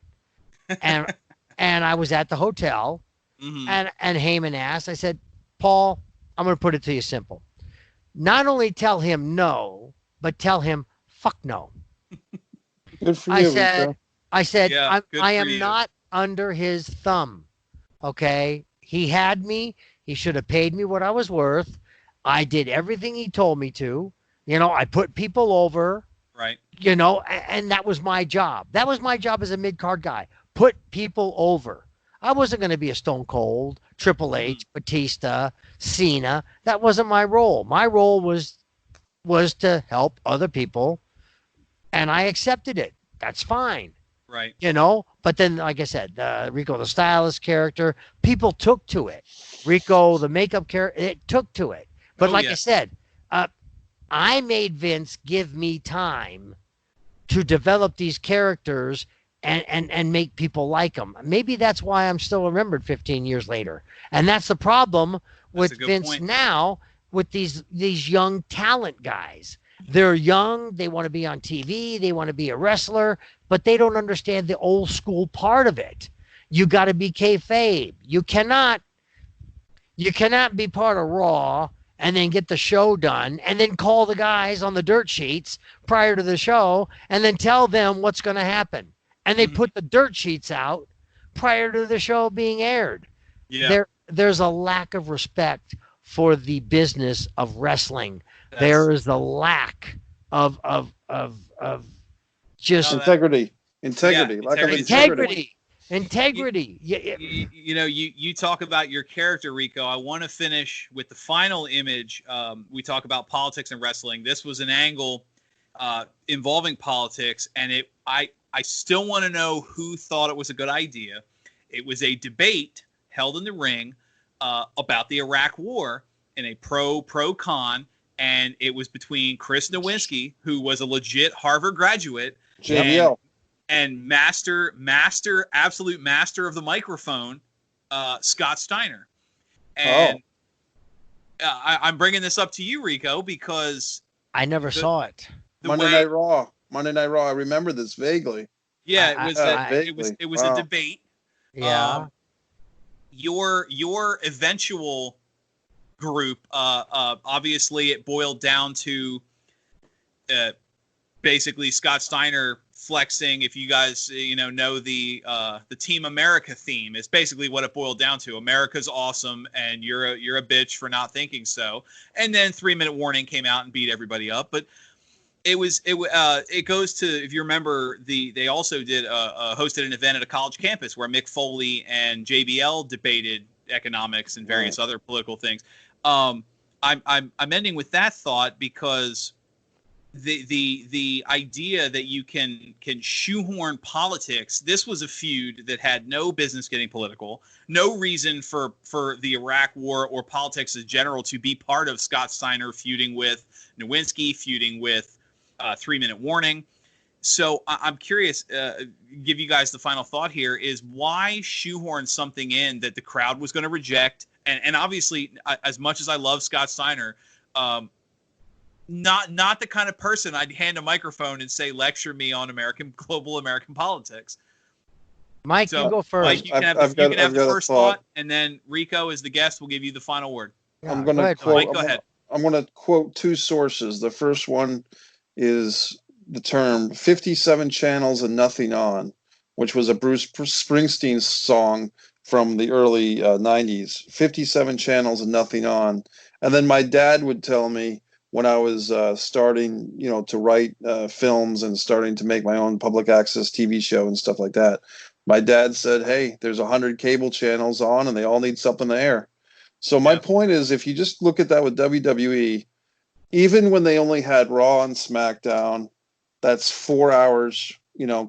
And and I was at the hotel, and Heyman asked, I said, Paul, I'm going to put it to you simple. Not only tell him no, but tell him fuck no. Good for you, Rico. I said, Yeah, I am not under his thumb. Okay. He had me. He should have paid me what I was worth. I did everything he told me to. I put people over. Right. And that was my job. That was my job as a mid-card guy. Put people over. I wasn't going to be a Stone Cold, Triple H, Batista, Cena. That wasn't my role. My role was to help other people, and I accepted it. That's fine. Right. But then, like I said, Rico the Stylist character, people took to it. Rico the makeup character, it took to it. But I said, I made Vince give me time to develop these characters and make people like them. Maybe that's why I'm still remembered 15 years later. And that's the problem with Vince now with these young talent guys. They're young. They want to be on TV. They want to be a wrestler, but they don't understand the old school part of it. You got to be kayfabe. You cannot be part of Raw and then get the show done and then call the guys on the dirt sheets prior to the show and then tell them what's going to happen. And they put the dirt sheets out prior to the show being aired. Yeah. There's a lack of respect for the business of wrestling. There is a lack of just integrity. Integrity. You talk about your character, Rico. I want to finish with the final image. We talk about politics and wrestling. This was an angle involving politics, and I still want to know who thought it was a good idea. It was a debate held in the ring about the Iraq War in a pro-con, and it was between Chris Nowinski, who was a legit Harvard graduate, JBL. And absolute master of the microphone, Scott Steiner. And I'm bringing this up to you, Rico, because I never saw it. Monday Night Raw. I remember this vaguely. Yeah, it was a debate. Yeah. Your eventual group, obviously, it boiled down to basically Scott Steiner flexing. If you guys know the Team America theme, is basically what it boiled down to. America's awesome, and you're a bitch for not thinking so. And then 3 Minute Warning came out and beat everybody up. But it goes to, if you remember, they also did hosted an event at a college campus where Mick Foley and JBL debated economics and various other political things. I'm ending with that thought because the idea that you can shoehorn politics. This was a feud that had no business getting political, no reason for the Iraq War or politics in general to be part of Scott Steiner feuding with Nowinski, feuding with 3 Minute Warning. So I'm curious, give you guys the final thought here, is why shoehorn something in that the crowd was going to reject? And obviously, as much as I love Scott Steiner, not the kind of person I'd hand a microphone and say, lecture me on global American politics. Mike, so, you go first. Mike, you can have the first thought, and then Rico, as the guest, will give you the final word. I'm going to quote. Mike, go ahead. I'm going to quote two sources. The first one is the term 57 channels and nothing on, which was a Bruce Springsteen song from the early 90s. 57 channels and nothing on. And then my dad would tell me when I was starting, to write films and starting to make my own public access TV show and stuff like that. My dad said, hey, there's 100 cable channels on and they all need something to air. So my point is, if you just look at that with WWE, even when they only had Raw and SmackDown, that's 4 hours,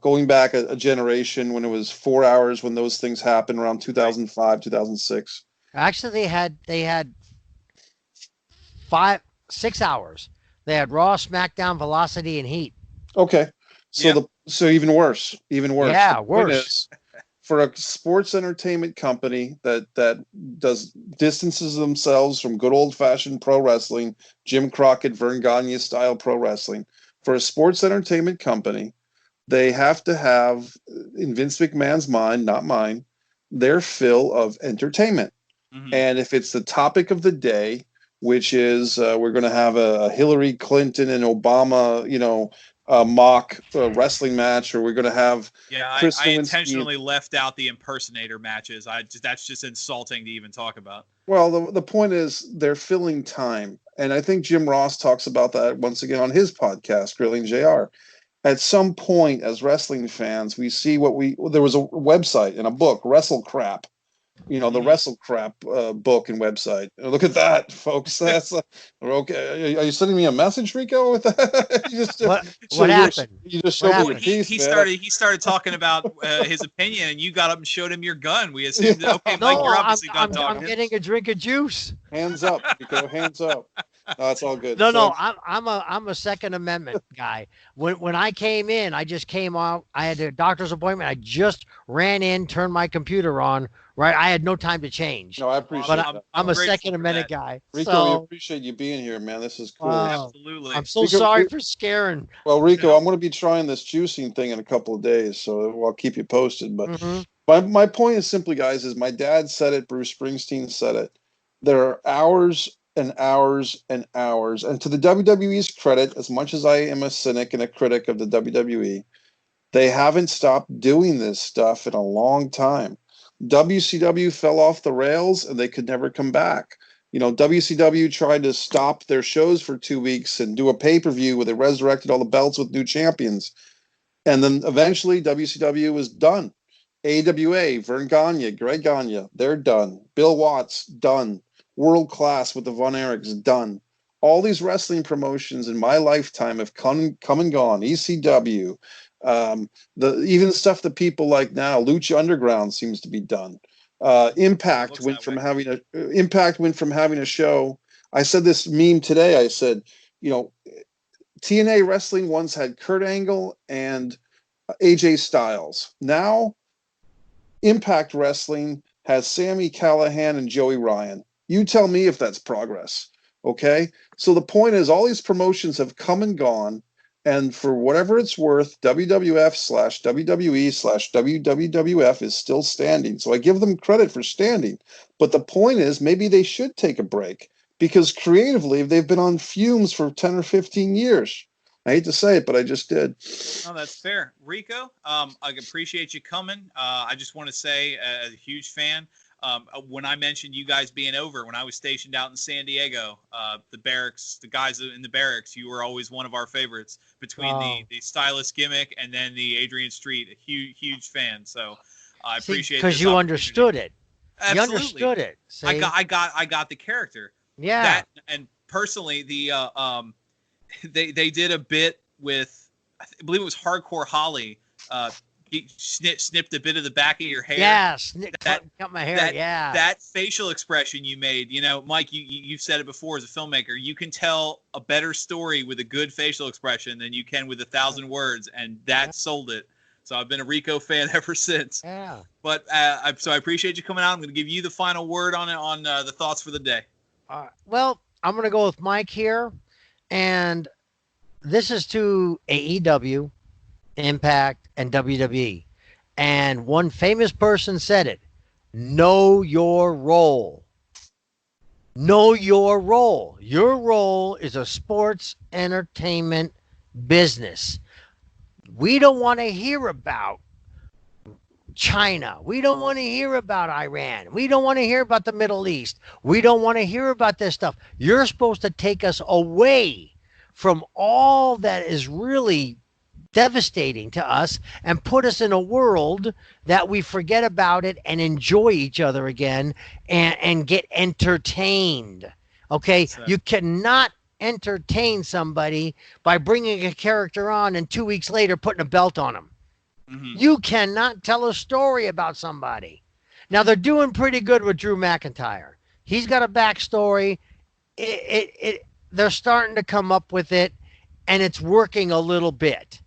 going back a generation when it was 4 hours when those things happened around 2005, 2006. Actually, they had 6 hours. They had Raw, SmackDown, Velocity, and Heat. Okay. So so even worse. Yeah, The point worse. is, for a sports entertainment company that does distances themselves from good old fashioned pro wrestling, Jim Crockett, Vern Gagne style pro wrestling, for a sports entertainment company, they have to have, in Vince McMahon's mind, not mine, their fill of entertainment. Mhm. And if it's the topic of the day, which is we're going to have a Hillary Clinton and Obama, mock wrestling match, or we're going to have Chris I Nowinski. intentionally left out the impersonator matches. That's just insulting to even talk about. Well, the point is they're filling time. And I think Jim Ross talks about that once again on his podcast, Grilling JR. At some point, as wrestling fans, we see there was a website and a book, Wrestle Crap. The Wrestle Crap book and website. Look at that, folks. That's okay. Are you sending me a message, Rico? With that? What happened? You just showed me your piece, he man. started talking about his opinion, and you got up and showed him your gun. We assumed that, okay, Mike, you're obviously done talking. I'm getting a drink of juice. Hands up, Rico. Hands up. No, it's all good. No, I'm a Second Amendment guy. When I came in, I just came out. I had a doctor's appointment. I just ran in, turned my computer on. Right, I had no time to change. No, I appreciate that. But I'm a Second Amendment guy. Rico, we appreciate you being here, man. This is cool. Absolutely. I'm so sorry for scaring. Well, Rico, I'm going to be trying this juicing thing in a couple of days, so I'll keep you posted. But my point is simply, guys, is my dad said it, Bruce Springsteen said it. There are hours and hours and hours. And to the WWE's credit, as much as I am a cynic and a critic of the WWE, they haven't stopped doing this stuff in a long time. WCW fell off the rails and they could never come back. WCW tried to stop their shows for 2 weeks and do a pay-per-view where they resurrected all the belts with new champions. And then eventually WCW was done. AWA, Vern Gagne, Greg Gagne, they're done. Bill Watts, done. World Class with the Von Erichs, done. All these wrestling promotions in my lifetime have come and gone. ECW, even stuff that people like now, Lucha Underground seems to be done. Impact went from having a show. I said this meme today. I said, TNA Wrestling once had Kurt Angle and AJ Styles. Now, Impact Wrestling has Sami Callihan and Joey Ryan. You tell me if that's progress. Okay? So the point is, all these promotions have come and gone. And for whatever it's worth, WWF/WWE/WWF is still standing. So I give them credit for standing. But the point is, maybe they should take a break, because creatively, they've been on fumes for 10 or 15 years. I hate to say it, but I just did. No, that's fair. Rico, I appreciate you coming. I just want to say, as a huge fan, when I mentioned you guys being over, when I was stationed out in San Diego, the barracks, the guys in the barracks, you were always one of our favorites between the stylist gimmick and then the Adrian Street. A huge fan. So I appreciate it. Because you understood it. Absolutely. You understood it. See? I got the character. Yeah. And personally, they did a bit with, I believe it was Hardcore Holly. He snipped a bit of the back of your hair. Yeah, cut my hair. That facial expression you made, Mike, you've said it before as a filmmaker. You can tell a better story with a good facial expression than you can with 1,000 words, and that sold it. So I've been a Rico fan ever since. Yeah. But so I appreciate you coming out. I'm going to give you the final word on the thoughts for the day. Well, I'm going to go with Mike here, and this is to AEW, Impact, and WWE. And one famous person said it: know your role. Know your role. Your role is a sports entertainment business. We don't want to hear about China. We don't want to hear about Iran. We don't want to hear about the Middle East. We don't want to hear about this stuff. You're supposed to take us away from all that is really devastating to us and put us in a world that we forget about it and enjoy each other again and get entertained. Okay? You cannot entertain somebody by bringing a character on and 2 weeks later putting a belt on them. Mm-hmm. You cannot tell a story about somebody. Now, they're doing pretty good with Drew McIntyre. He's got a backstory. they're starting to come up with it, and it's working a little bit.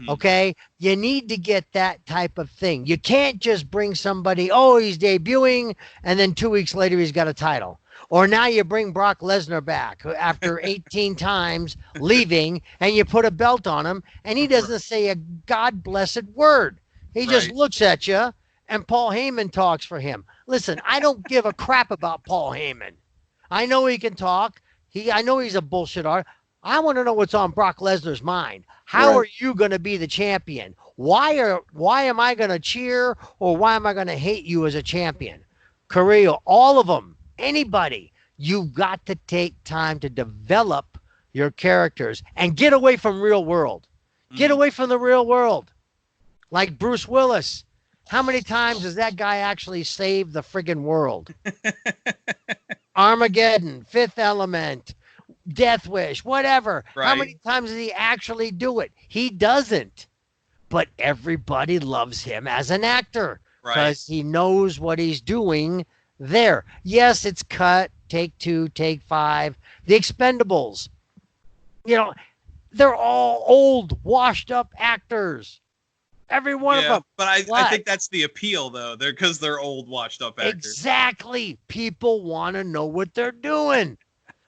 Okay, you need to get that type of thing. You can't just bring somebody, oh, he's debuting, and then 2 weeks later he's got a title. Or now you bring Brock Lesnar back after 18 times leaving, and you put a belt on him, and he doesn't say a God blessed word. He just looks at you, and Paul Heyman talks for him. Listen, I don't give a crap about Paul Heyman. I know he can talk. I know he's a bullshit artist. I want to know what's on Brock Lesnar's mind. How are you going to be the champion? Why am I going to cheer, or why am I going to hate you as a champion? Carrillo, all of them, anybody. You've got to take time to develop your characters and get away from real world. Get away from the real world. Like Bruce Willis. How many times has that guy actually saved the friggin' world? Armageddon, Fifth Element, Death Wish, whatever. How many times does he actually do it? He doesn't. But everybody loves him as an actor because he knows what he's doing there. Yes, it's cut, take 2, take 5. The Expendables, they're all old, washed up actors. Every one of them. But I think that's the appeal, though. Because they're old, washed up actors. Exactly. People want to know what they're doing.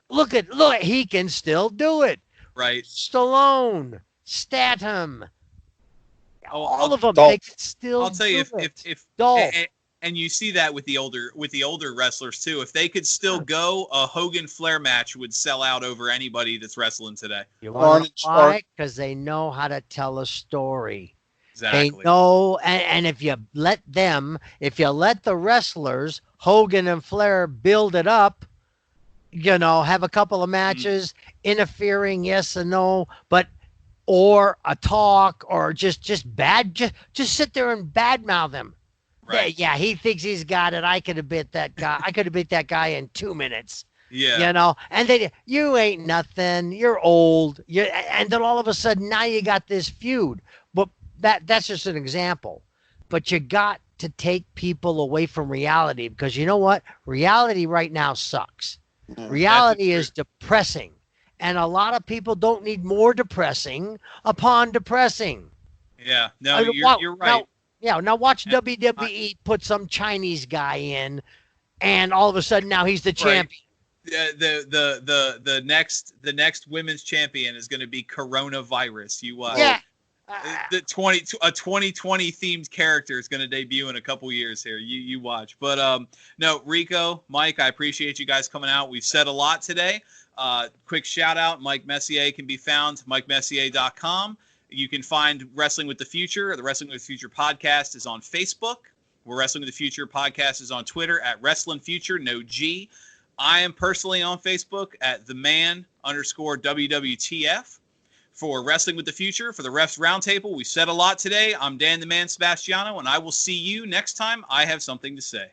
Look, he can still do it. Right. Stallone, Statham, all of them. Dolph. They can still. I'll tell you, if Dolph. And you see that with the older wrestlers too. If they could still go, a Hogan Flair match would sell out over anybody that's wrestling today. You want to know why? Because they know how to tell a story. Exactly. They know, and if you let the wrestlers, Hogan and Flair, build it up, have a couple of matches, interfering, yes and no, or a talk, or just sit there and badmouth him. Right. Yeah, he thinks he's got it. I could have beat that guy. I could have beat that guy in 2 minutes. Yeah. And then you ain't nothing. You're old. And then all of a sudden now you got this feud. But that's just an example. But you got to take people away from reality, because you know what? Reality right now sucks. Reality is depressing. And a lot of people don't need more depressing upon depressing. Yeah. No, you're right. Now watch WWE put some Chinese guy in, and all of a sudden now he's the champion. The next women's champion is going to be coronavirus. You the 2020 themed character is going to debut in a couple years here. You watch. But no, Rico, Mike, I appreciate you guys coming out. We've said a lot today. Quick shout out, Mike Messier can be found MikeMessier.com. You can find Wrestling with the Future. The Wrestling with the Future podcast is on Facebook. Where Wrestling with the Future podcast is on Twitter at Wrestling Future, no G. I am personally on Facebook at @theman_WWTF. For Wrestling with the Future, for the Refs Roundtable, we said a lot today. I'm Dan the Man Sebastiano, and I will see you next time I have something to say.